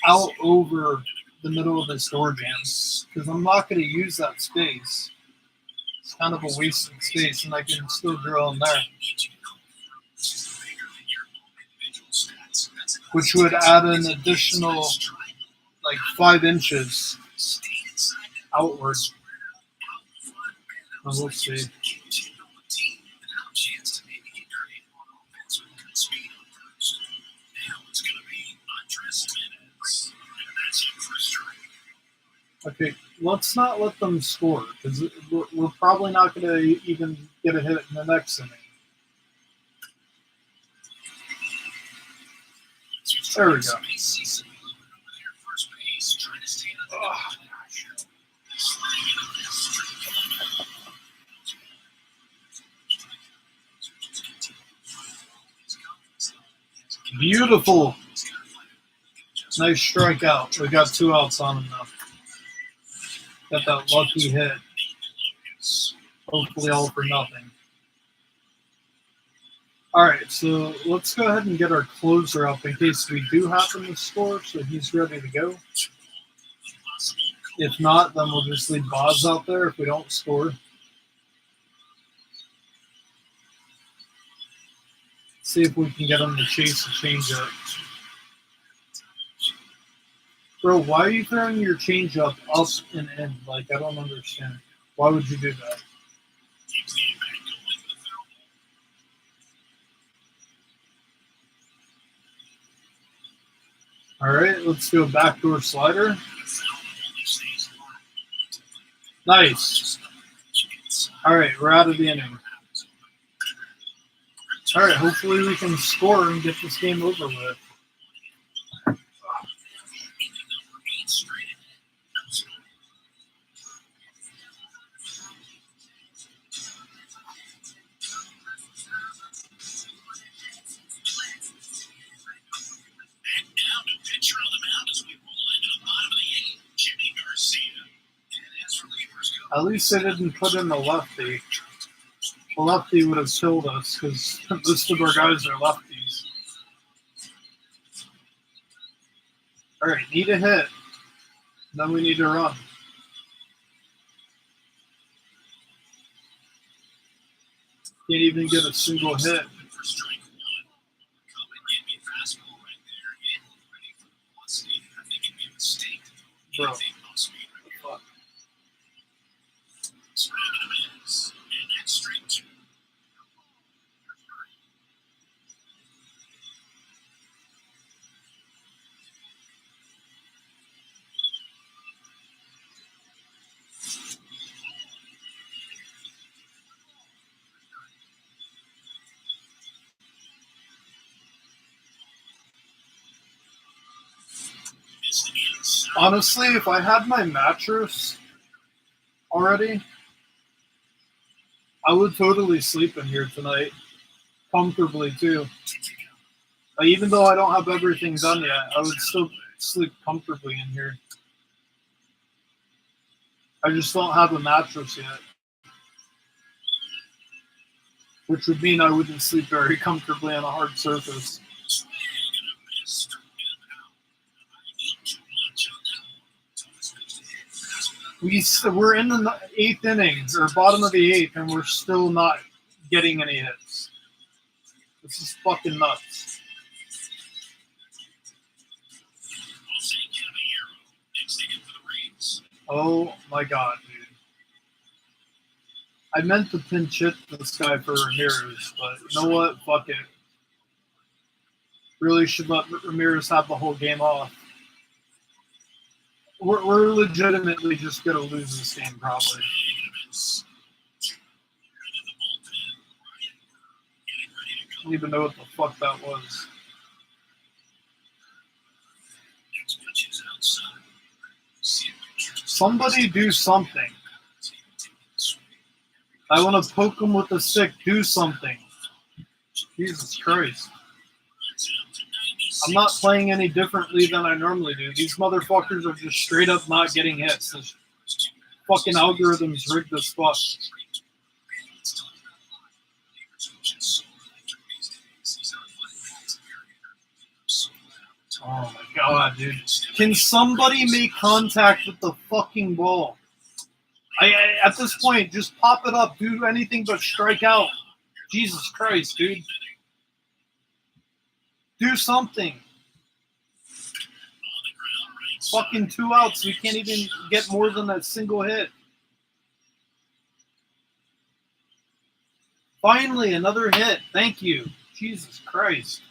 out over the middle of this door jam because I'm not going to use that space. It's kind of a wasted space, and I can still drill in there. Which would add an additional like 5 inches outwards. We'll see. Okay, let's not let them score because we're probably not going to even get a hit in the next inning. There we go. Oh, beautiful. Nice strikeout. We got 2 outs on him now. Got that lucky hit. Hopefully all for nothing. All right, so let's go ahead and get our closer up in case we do happen to score, so he's ready to go. If not, then we'll just leave Boz out there if we don't score. See if we can get him to chase the changeup. Bro, why are you throwing your changeup up and in? Like, I don't understand. Why would you do that? All right, let's go backdoor slider. Nice. All right, we're out of the inning. All right, hopefully we can score and get this game over with. At least they didn't put in the lefty. The lefty would have killed us because most of our guys are lefties. All right, need a hit. Then we need to run. Can't even get a single hit. Bro. Honestly, if I had my mattress already, I would totally sleep in here tonight. Comfortably, too. Like, even though I don't have everything done yet, I would still sleep comfortably in here. I just don't have a mattress yet. Which would mean I wouldn't sleep very comfortably on a hard surface. We're in the 8th inning, or bottom of the 8th, and we're still not getting any hits. This is fucking nuts. Oh my god, dude. I meant to pinch hit this guy for Ramirez, but you know what? Fuck it. Really should let Ramirez have the whole game off. We're legitimately just going to lose this game, probably. I don't even know what the fuck that was. Somebody do something. I want to poke him with a stick. Do something. Jesus Christ. I'm not playing any differently than I normally do. These motherfuckers are just straight up not getting hits. This fucking algorithm's rigged as fuck. Oh my god, dude. Can somebody make contact with the fucking ball? I at this point, just pop it up. Do anything but strike out. Jesus Christ, dude. Do something. Fucking 2 outs. We can't even get more than a single hit. Finally, another hit. Thank you. Jesus Christ.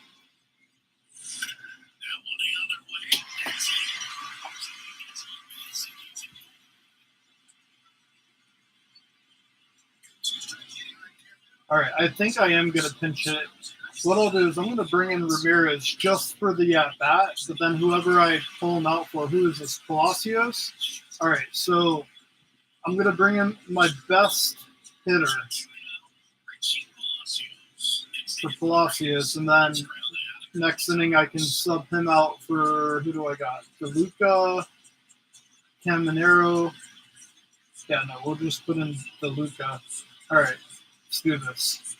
All right, I think I am going to pinch hit. What I'll do is I'm going to bring in Ramirez just for the at-bat, but then whoever I pull him out for, who is this, Palacios? All right, so I'm going to bring in my best hitter for Palacios, and then next inning I can sub him out for, who do I got? DeLuca, Caminero. Yeah, no, we'll just put in DeLuca. All right, let's do this.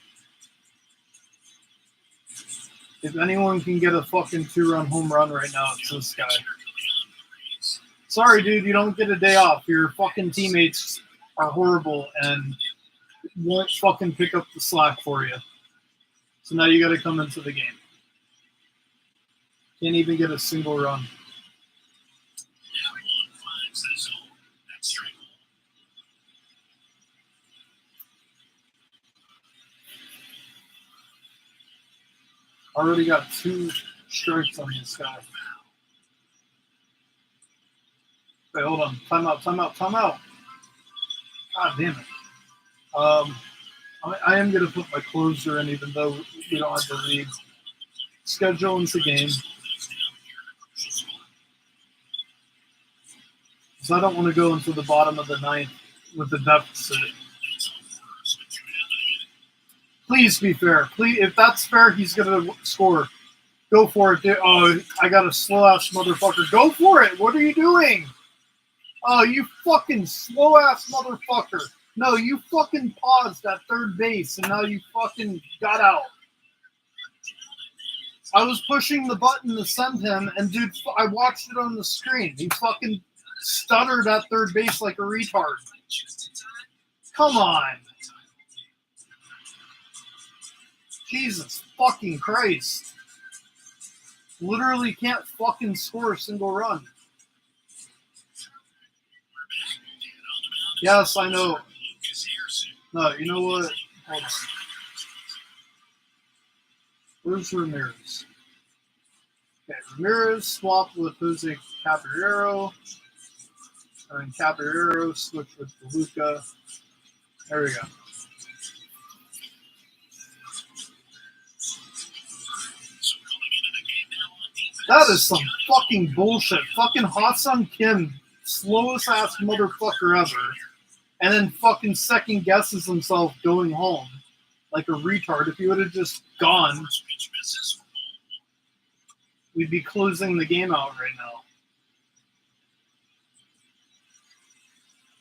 If anyone can get a fucking 2-run home run right now, it's this guy. Sorry, dude, you don't get a day off. Your fucking teammates are horrible and won't fucking pick up the slack for you. So now you got to come into the game. Can't even get a single run. Already got 2 strikes on this guy. Wait, hold on. Timeout. God damn it. I am going to put my closer in, even though we don't have the lead. Schedule into game. Because I don't want to go into the bottom of the 9th with the deficit. Please be fair. Please, if that's fair, he's going to score. Go for it, dude. Oh, I got a slow-ass motherfucker. Go for it. What are you doing? Oh, you fucking slow-ass motherfucker. No, you fucking paused at third base, and now you fucking got out. I was pushing the button to send him, and dude, I watched it on the screen. He fucking stuttered at third base like a retard. Come on. Jesus fucking Christ. Literally can't fucking score a single run. Yes, I know. No, you know what? Hold on. Where's Ramirez? Okay, Ramirez swapped with Jose Caballero. And Caballero switched with DeLuca. There we go. That is some fucking bullshit. Fucking Ha-Sung Kim, slowest ass motherfucker ever. And then fucking second guesses himself going home. Like a retard. If he would have just gone, we'd be closing the game out right now.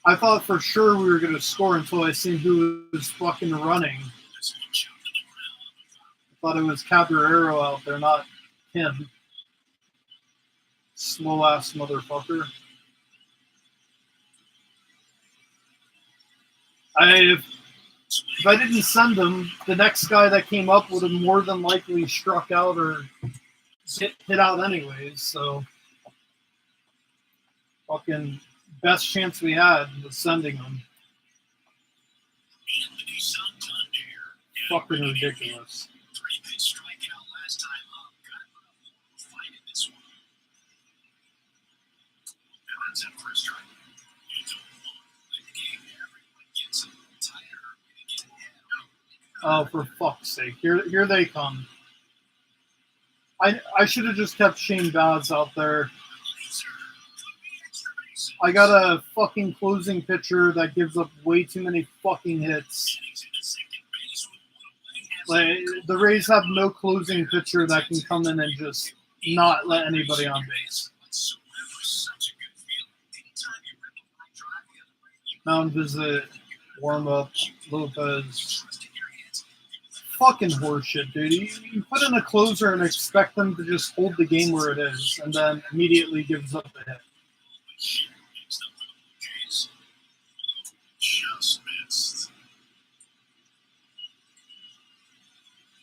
I thought for sure we were going to score until I seen who was fucking running. I thought it was Caballero out there, not him. Slow ass motherfucker. If I didn't send him, the next guy that came up would have more than likely struck out or hit out anyways. So, fucking best chance we had was sending him. Fucking ridiculous. Oh, for fuck's sake. Here they come. I should have just kept Shane Baz out there. I got a fucking closing pitcher that gives up way too many fucking hits. Like, the Rays have no closing pitcher that can come in and just not let anybody on base. Mound visit, warm up, Lopez. Fucking horseshit, dude. You put in a closer and expect them to just hold the game where it is, and then immediately gives up the hit.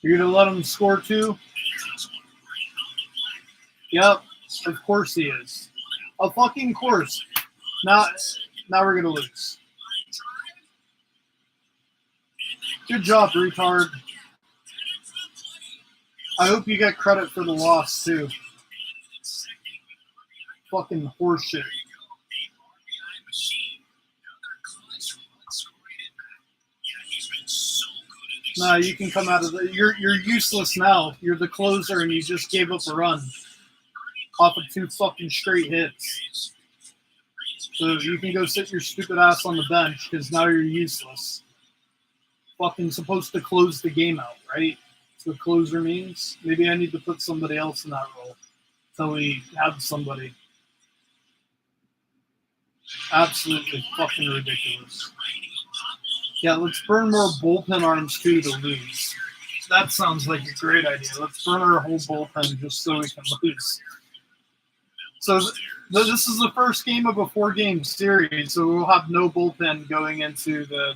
You're gonna let him score too? Yep, of course he is. A fucking course. Now we're gonna lose. Good job, retard. I hope you get credit for the loss too. Fucking horseshit. Nah, you can come out of the. You're useless now. You're the closer, and you just gave up a run off of 2 fucking straight hits. So you can go sit your stupid ass on the bench because now you're useless. Fucking supposed to close the game out, right? That's what closer means. Maybe I need to put somebody else in that role until we have somebody. Absolutely fucking ridiculous. Yeah, let's burn more bullpen arms too to lose. That sounds like a great idea. Let's burn our whole bullpen just so we can lose. So this is the first game of a 4-game series, so we'll have no bullpen going into the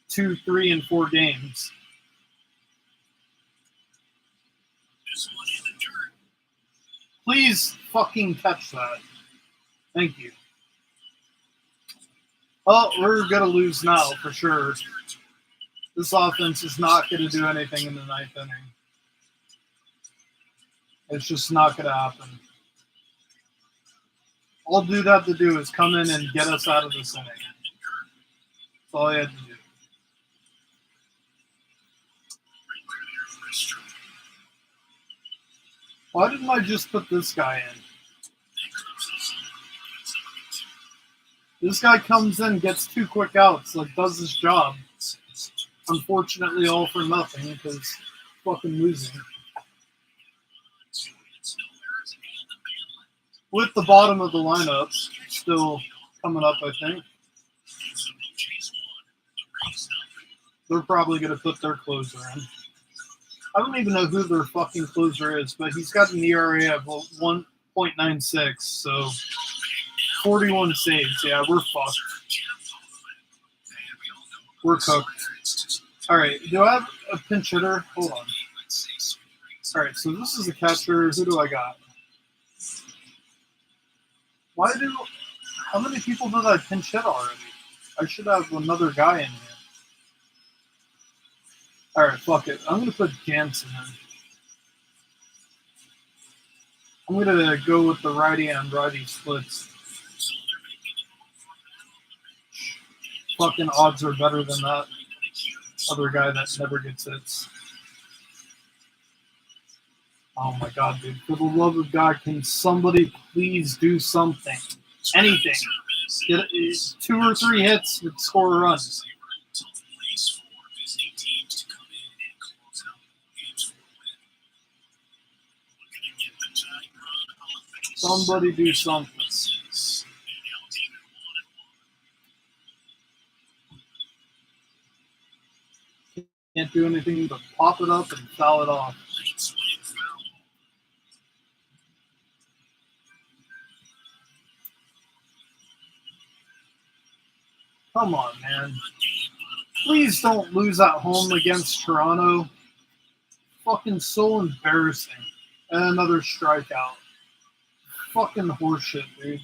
2, 3, and 4 games. Please fucking catch that. Thank you. Oh, we're going to lose now for sure. This offense is not going to do anything in the 9th inning. It's just not going to happen. All dude had to do is come in and get us out of this inning. That's all he had to do. Why didn't I just put this guy in? This guy comes in, gets 2 quick outs, like does his job. Unfortunately, all for nothing because fucking losing. With the bottom of the lineup still coming up, I think. They're probably going to put their closer in. I don't even know who their fucking closer is, but he's got an ERA of 1.96, so 41 saves. Yeah, we're fucked. We're cooked. All right, do I have a pinch hitter? Hold on. All right, so this is a catcher. Who do I got? How many people did I pinch hit already? I should have another guy in here. All right, fuck it. I'm going to put Jansen in. I'm going to go with the righty and righty splits. Fucking odds are better than that other guy that never gets hits. Oh my god, dude. For the love of God, can somebody please do something? Anything. Get 2 or 3 hits would score a run. Somebody do something. Can't do anything but pop it up and foul it off. Come on, man. Please don't lose at home against Toronto. Fucking so embarrassing. And another strikeout. Fucking horseshit, dude.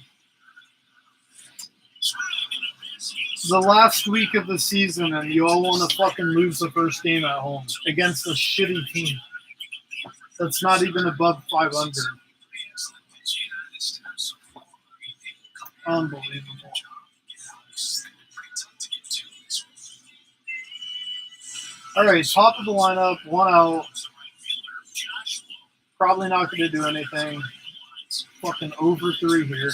The last week of the season, and you all want to fucking lose the first game at home against a shitty team that's not even above 500. Unbelievable. All right, top of the lineup, 1 out. Probably not going to do anything. Fucking over 3 here.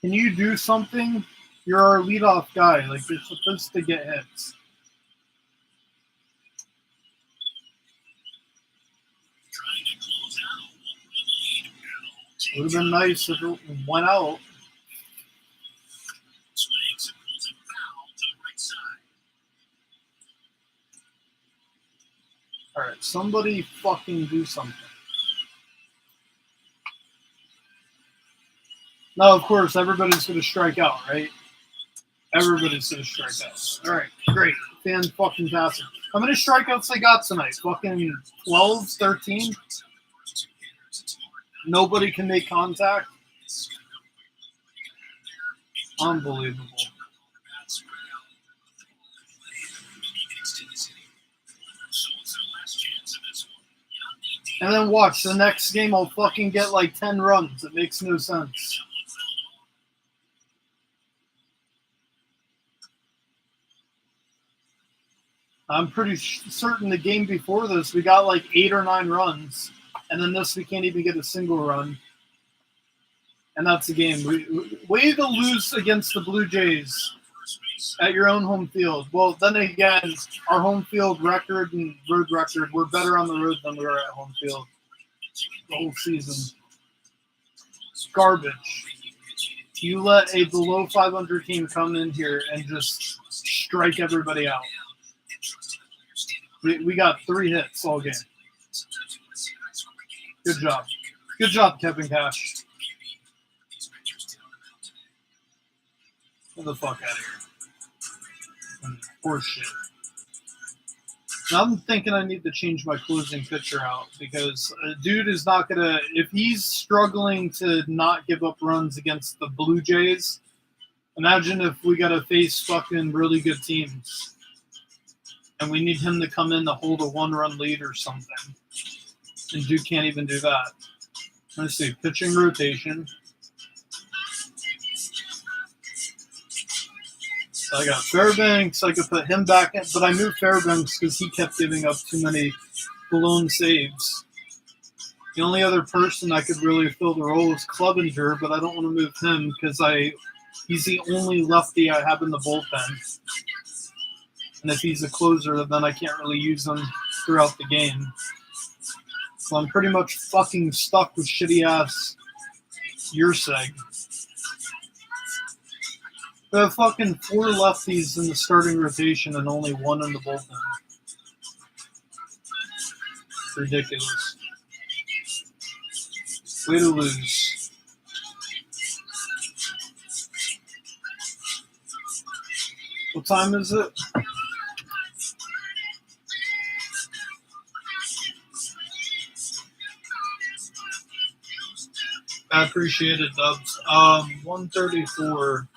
Can you do something? You're our leadoff guy. Like, you're supposed to get hits. Would have been nice if it went out. All right, somebody fucking do something. Now, of course, everybody's going to strike out, right? Everybody's going to strike out. All right, great. Fan-fucking-tastic. How many strikeouts they got tonight? Fucking 12, 13? Nobody can make contact? Unbelievable. And then watch, the next game I'll fucking get like 10 runs. It makes no sense. I'm pretty certain the game before this, we got like 8 or 9 runs. And then this, we can't even get a single run. And that's the game. Way to lose against the Blue Jays at your own home field. Well, then again, our home field record and road record, we're better on the road than we are at home field the whole season. It's garbage. You let a below 500 team come in here and just strike everybody out. We got 3 hits all game. Good job. Good job, Kevin Cash. Get the fuck out of here. Horseshit. Now I'm thinking I need to change my closing pitcher out because a dude is not going to... If he's struggling to not give up runs against the Blue Jays, imagine if we got to face fucking really good teams. And we need him to come in to hold a 1-run lead or something. And dude can't even do that. Let's see. Pitching rotation. So I got Fairbanks. I could put him back in. But I moved Fairbanks because he kept giving up too many blown saves. The only other person I could really fill the role is Clevenger, but I don't want to move him because he's the only lefty I have in the bullpen. And if he's a closer, then I can't really use him throughout the game. So I'm pretty much fucking stuck with shitty-ass Yurseg. We have fucking 4 lefties in the starting rotation and only 1 in the bullpen. Ridiculous. Way to lose. What time is it? I appreciate it, Dubs. 134.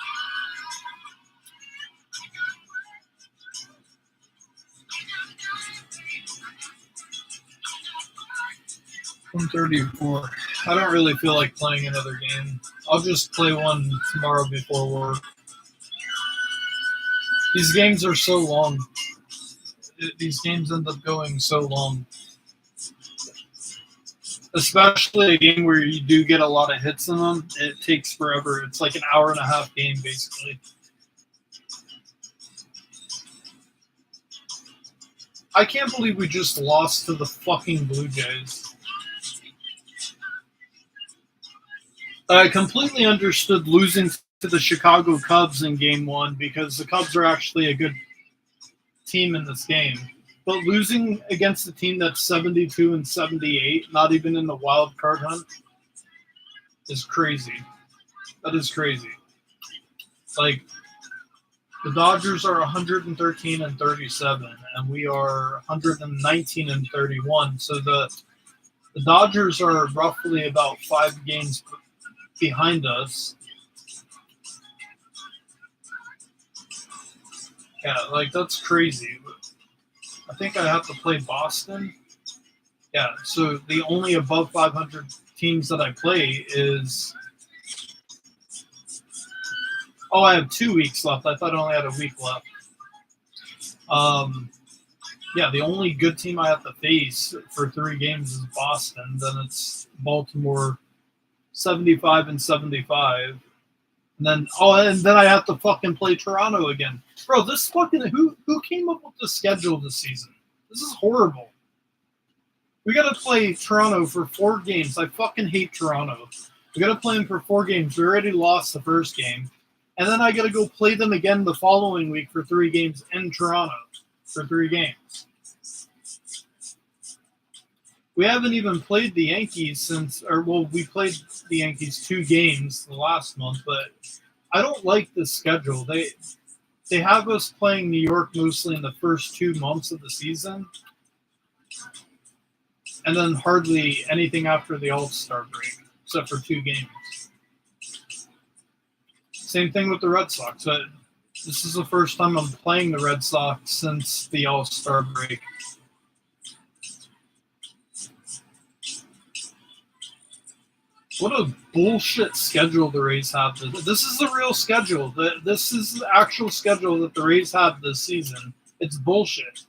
$134. I don't really feel like playing another game. I'll just play one tomorrow before work. These games are so long. These games end up going so long. Especially a game where you do get a lot of hits in them. It takes forever. It's like an hour and a half game, basically. I can't believe we just lost to the fucking Blue Jays. I completely understood losing to the Chicago Cubs in game one because the Cubs are actually a good team in this game. But losing against a team that's 72 and 78, not even in the wild card hunt, is crazy. That is crazy. Like, the Dodgers are 113 and 37, and we are 119 and 31. So the Dodgers are roughly about 5 games behind us. Yeah, like that's crazy. I think I have to play Boston. Yeah, so the only above 500 teams that I play is. Oh, I have 2 weeks left. I thought I only had a week left. Yeah, the only good team I have to face for 3 games is Boston. Then it's Baltimore, 75 and 75. And then I have to fucking play Toronto again. Bro, this fucking who came up with the schedule this season? This is horrible. We gotta play Toronto for 4 games. I fucking hate Toronto. We gotta play them for 4 games. We already lost the first game. And then I gotta go play them again the following week for 3 games in Toronto for 3 games. We haven't even played the Yankees we played the Yankees 2 games the last month, but I don't like this schedule. They have us playing New York mostly in the first 2 months of the season, and then hardly anything after the All-Star break, except for 2 games. Same thing with the Red Sox. This is the first time I'm playing the Red Sox since the All-Star break. What a bullshit schedule the Rays have. This is the real schedule. This is the actual schedule that the Rays have this season. It's bullshit.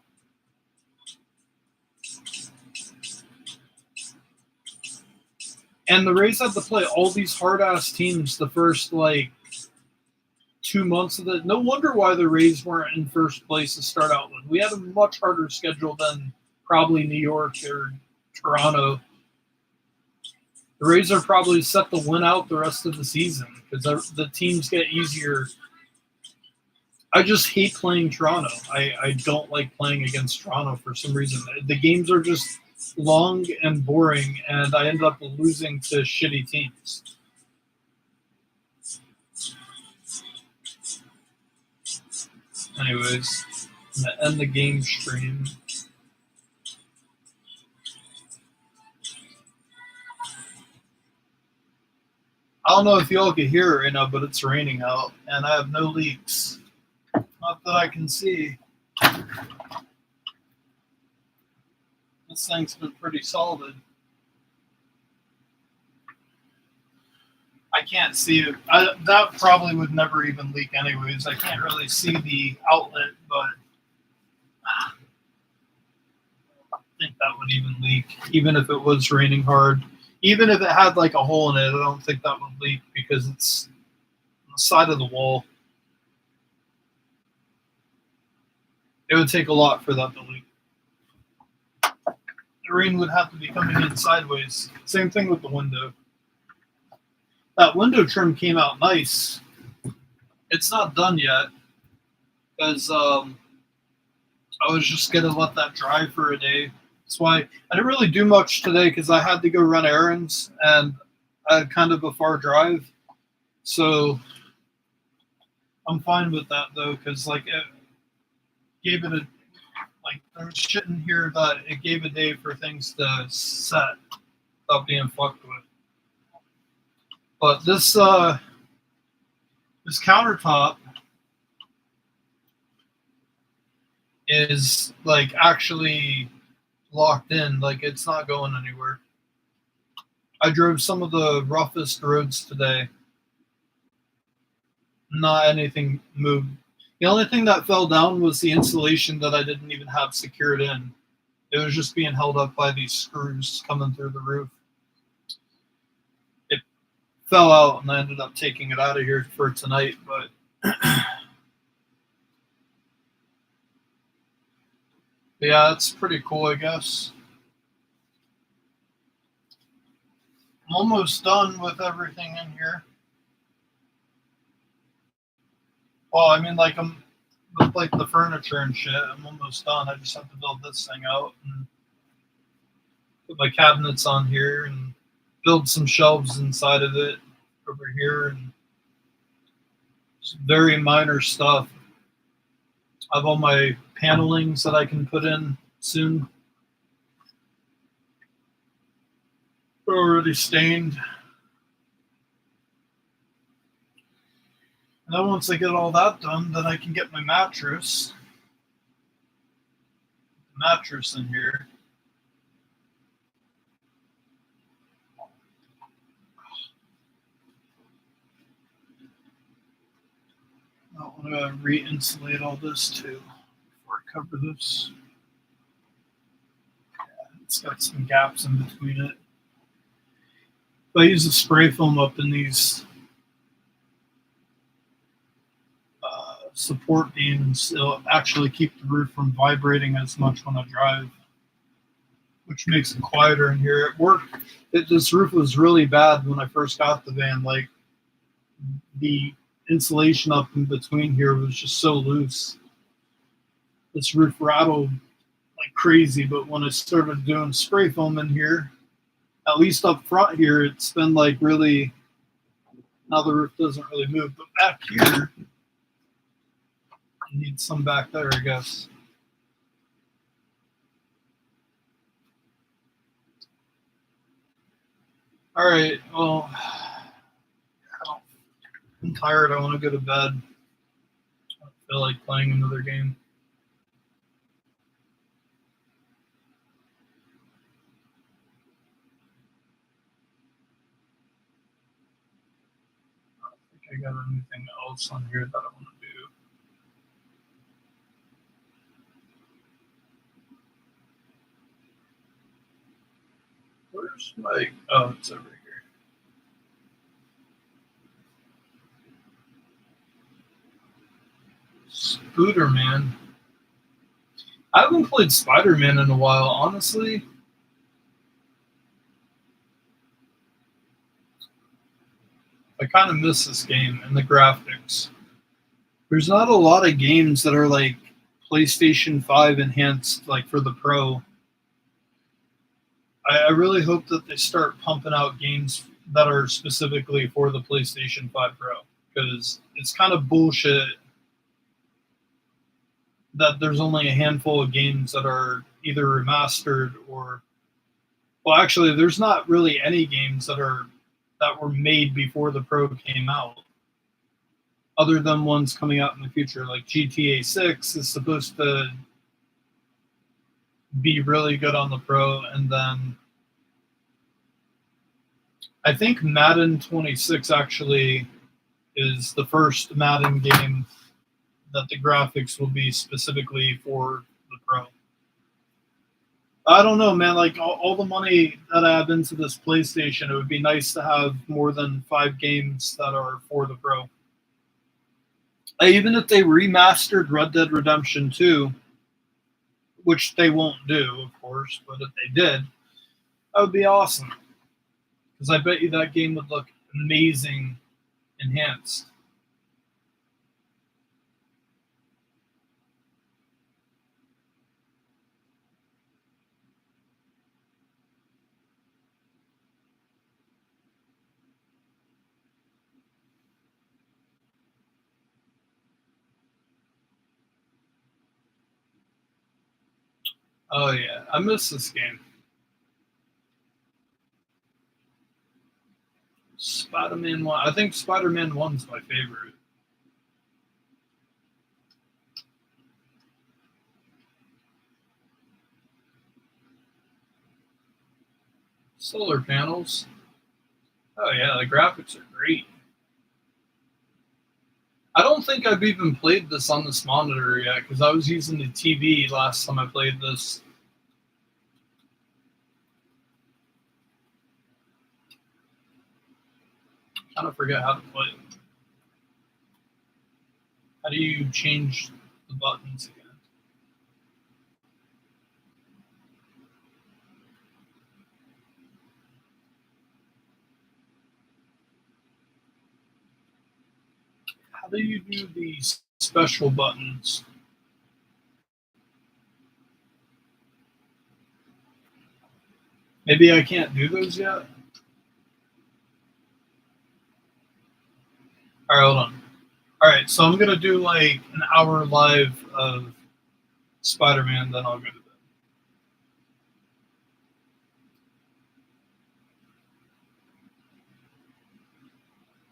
And the Rays have to play all these hard-ass teams the first, 2 months of it. No wonder why the Rays weren't in first place to start out with. We had a much harder schedule than probably New York or Toronto. The Rays are probably set to win out the rest of the season because the teams get easier. I just hate playing Toronto. I don't like playing against Toronto for some reason. The games are just long and boring, and I end up losing to shitty teams. Anyways, I'm going to end the game stream. I don't know if y'all can hear it right now, but it's raining out, and I have no leaks. Not that I can see. This thing's been pretty solid. I can't see it. That probably would never even leak anyways. I can't really see the outlet, but I think that would even leak, even if it was raining hard. Even if it had like a hole in it, I don't think that would leak because it's on the side of the wall. It would take a lot for that to leak. The rain would have to be coming in sideways. Same thing with the window. That window trim came out nice. It's not done yet because I was just going to let that dry for a day. That's why I didn't really do much today because I had to go run errands and I had kind of a far drive. So I'm fine with that though because it gave it there's shit in here that it gave a day for things to set without being fucked with. But this countertop is actually locked in, it's not going anywhere. I drove some of the roughest roads today. Not anything moved. The only thing that fell down was the insulation that I didn't even have secured in. It was just being held up by these screws coming through the roof. It fell out, and I ended up taking it out of here for tonight. But yeah, it's pretty cool, I guess. I'm almost done with everything in here. Well, I mean, like I'm with like the furniture and shit. I'm almost done. I just have to build this thing out and put my cabinets on here and build some shelves inside of it over here and just very minor stuff. I have all my panelings that I can put in soon. They're already stained. And then once I get all that done, then I can get my mattress. Mattress in here. I want to re-insulate all this too before I cover this. It's got some gaps in between it. If I use a spray foam up in these support beams, it'll actually keep the roof from vibrating as much when I drive, which makes it quieter in here. It worked. This roof was really bad when I first got the van. Like the insulation up in between here was just so loose. This roof rattled like crazy, but when I started doing spray foam in here, at least up front here, it's been like really, now the roof doesn't really move, but back here, I need some back there, I guess. All right, well, I'm tired. I want to go to bed. I don't feel like playing another game. I don't think I got anything else on here that I want to do. Where's my, oh, it's over here. Spider-Man. I haven't played Spider-Man in a while, honestly. I kind of miss this game and the graphics. There's not a lot of games that are like PlayStation 5 enhanced, like for the Pro. I really hope that they start pumping out games that are specifically for the PlayStation 5 Pro, because it's kind of bullshit that there's only a handful of games that are either remastered or, well, actually there's not really any games that were made before the Pro came out, other than ones coming out in the future. Like GTA 6 is supposed to be really good on the Pro, and then I think Madden 26 actually is the first Madden game that the graphics will be specifically for the Pro. I don't know, man. Like all the money that I have into this PlayStation, it would be nice to have more than 5 games that are for the Pro. Even if they remastered Red Dead Redemption 2, which they won't do, of course, but if they did, that would be awesome. Because I bet you that game would look amazing enhanced. Oh yeah, I miss this game. Spider-Man 1. I think Spider-Man 1's my favorite. Solar panels. Oh yeah, the graphics are great. I don't think I've even played this on this monitor yet because I was using the TV last time I played this. I kind of forget how to play it. How do you change the buttons again? How do you do these special buttons? Maybe I can't do those yet? Alright, hold on. Alright, so I'm going to do like an hour live of Spider-Man, then I'll go to bed.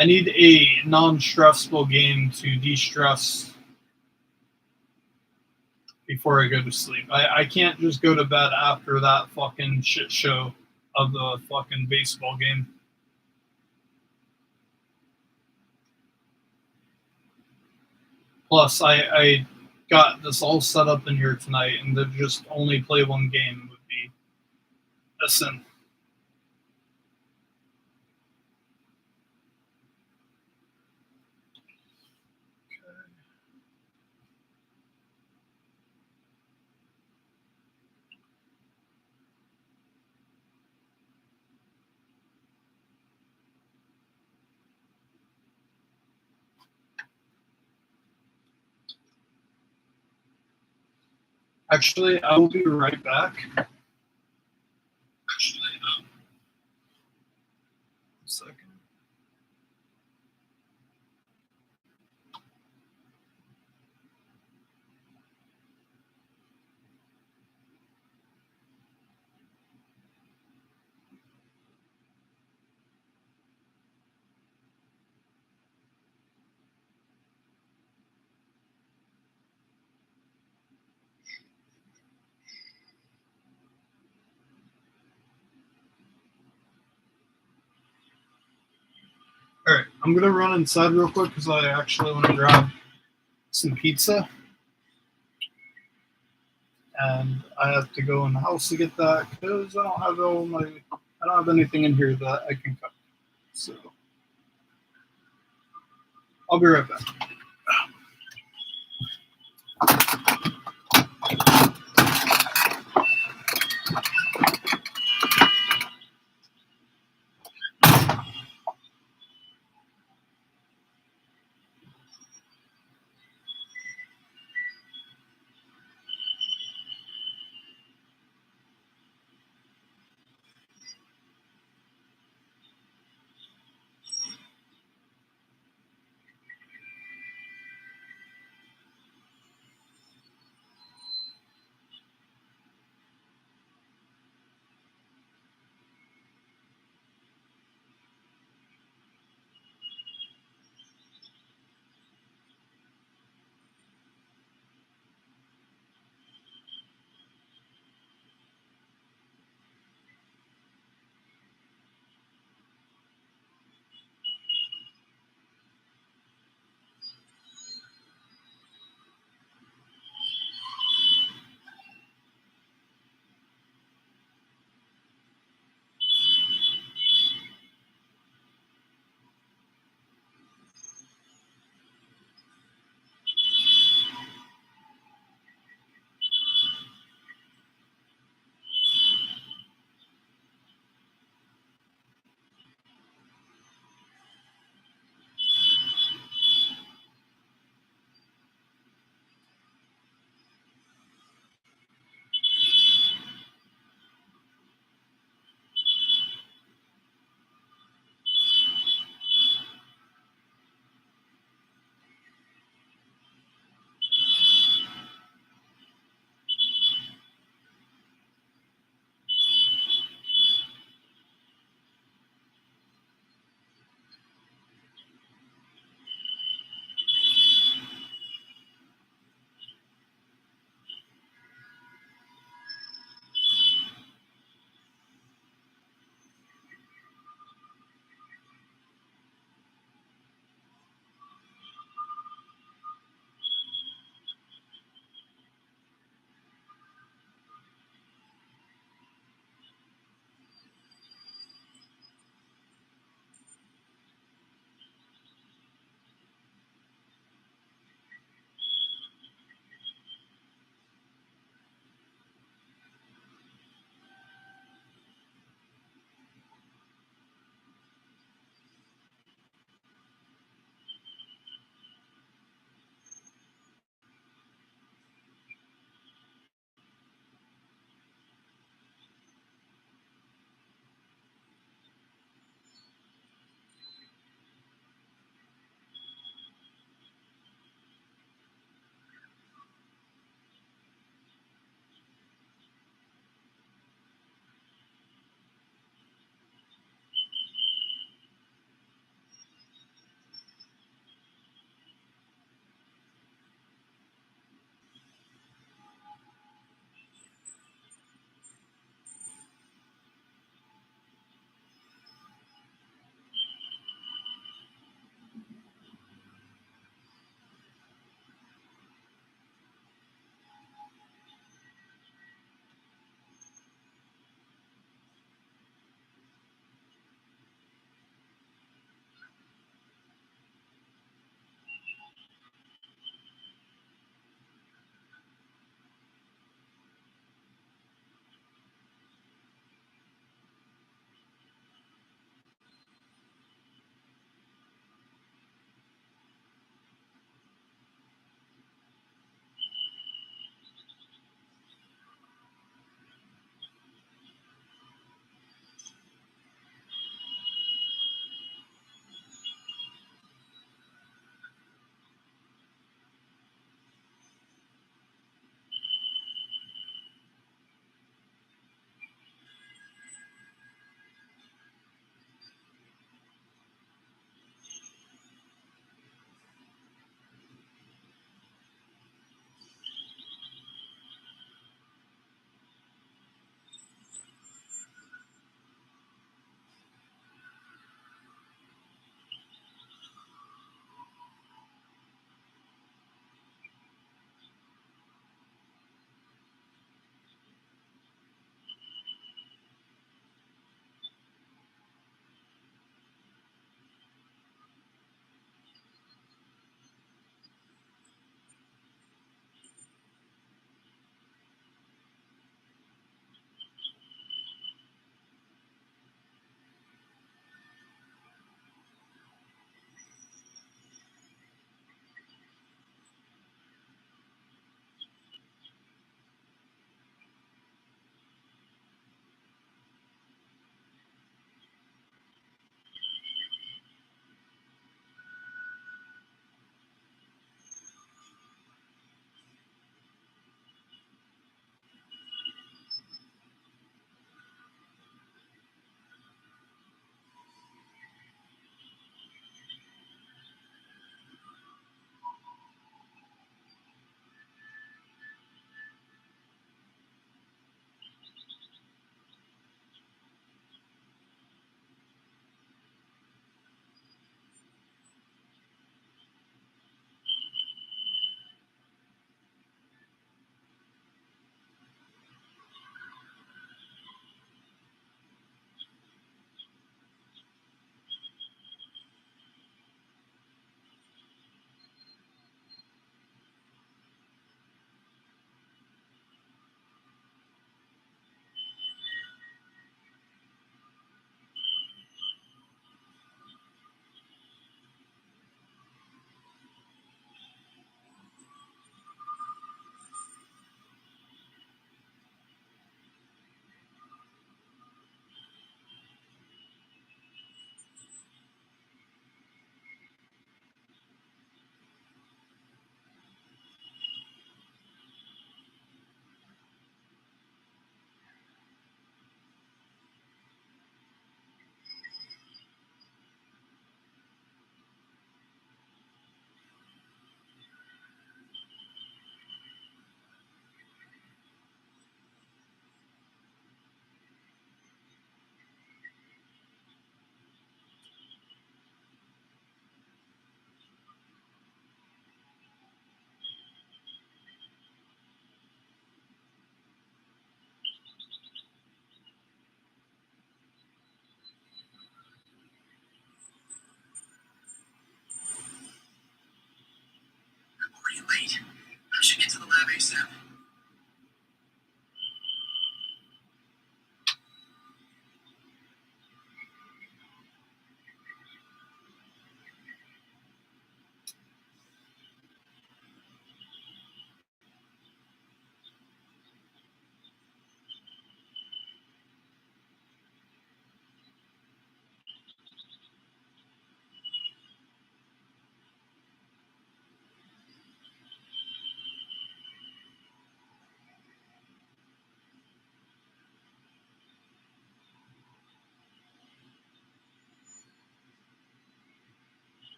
I need a non-stressful game to de-stress before I go to sleep. I can't just go to bed after that fucking shit show of the fucking baseball game. Plus, I got this all set up in here tonight, and to just only play one game would be a sin. Actually, I will be right back. Second. All right, I'm gonna run inside real quick because I actually want to grab some pizza, and I have to go in the house to get that because I don't have anything in here that I can cut. So I'll be right back.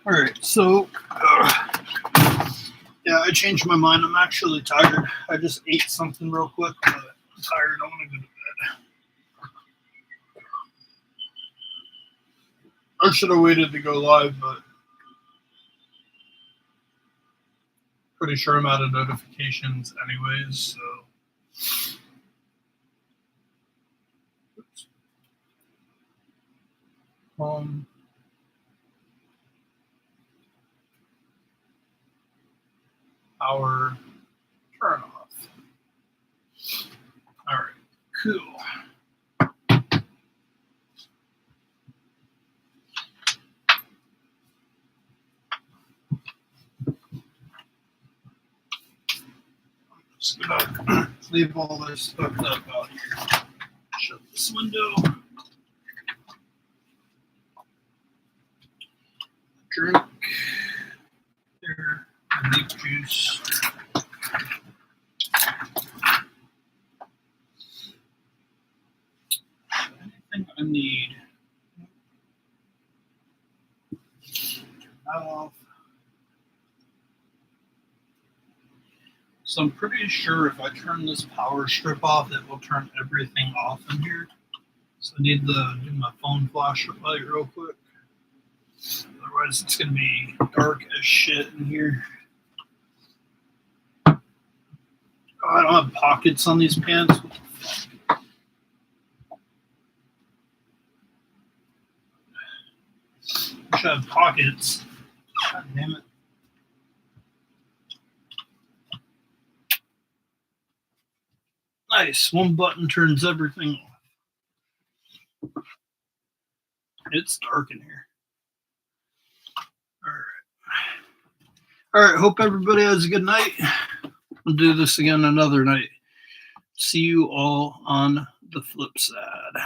All right, so yeah, I changed my mind. I'm actually tired. I just ate something real quick, but I'm tired. I want to go to bed. I should have waited to go live, but pretty sure I'm out of notifications anyways, so. Oops. Power turn off. All right, cool. I'm just gonna leave all this stuff up out here. Shut this window. Drink. There. Leaf juice. Anything I need. Turn that off. So I'm pretty sure if I turn this power strip off, it will turn everything off in here. So I need to do my phone flashlight real quick. Otherwise, it's going to be dark as shit in here. Oh, I don't have pockets on these pants. What the fuck? I should have pockets. God damn it. Nice. One button turns everything off. It's dark in here. All right. Hope everybody has a good night. We'll do this again another night. See you all on the flip side.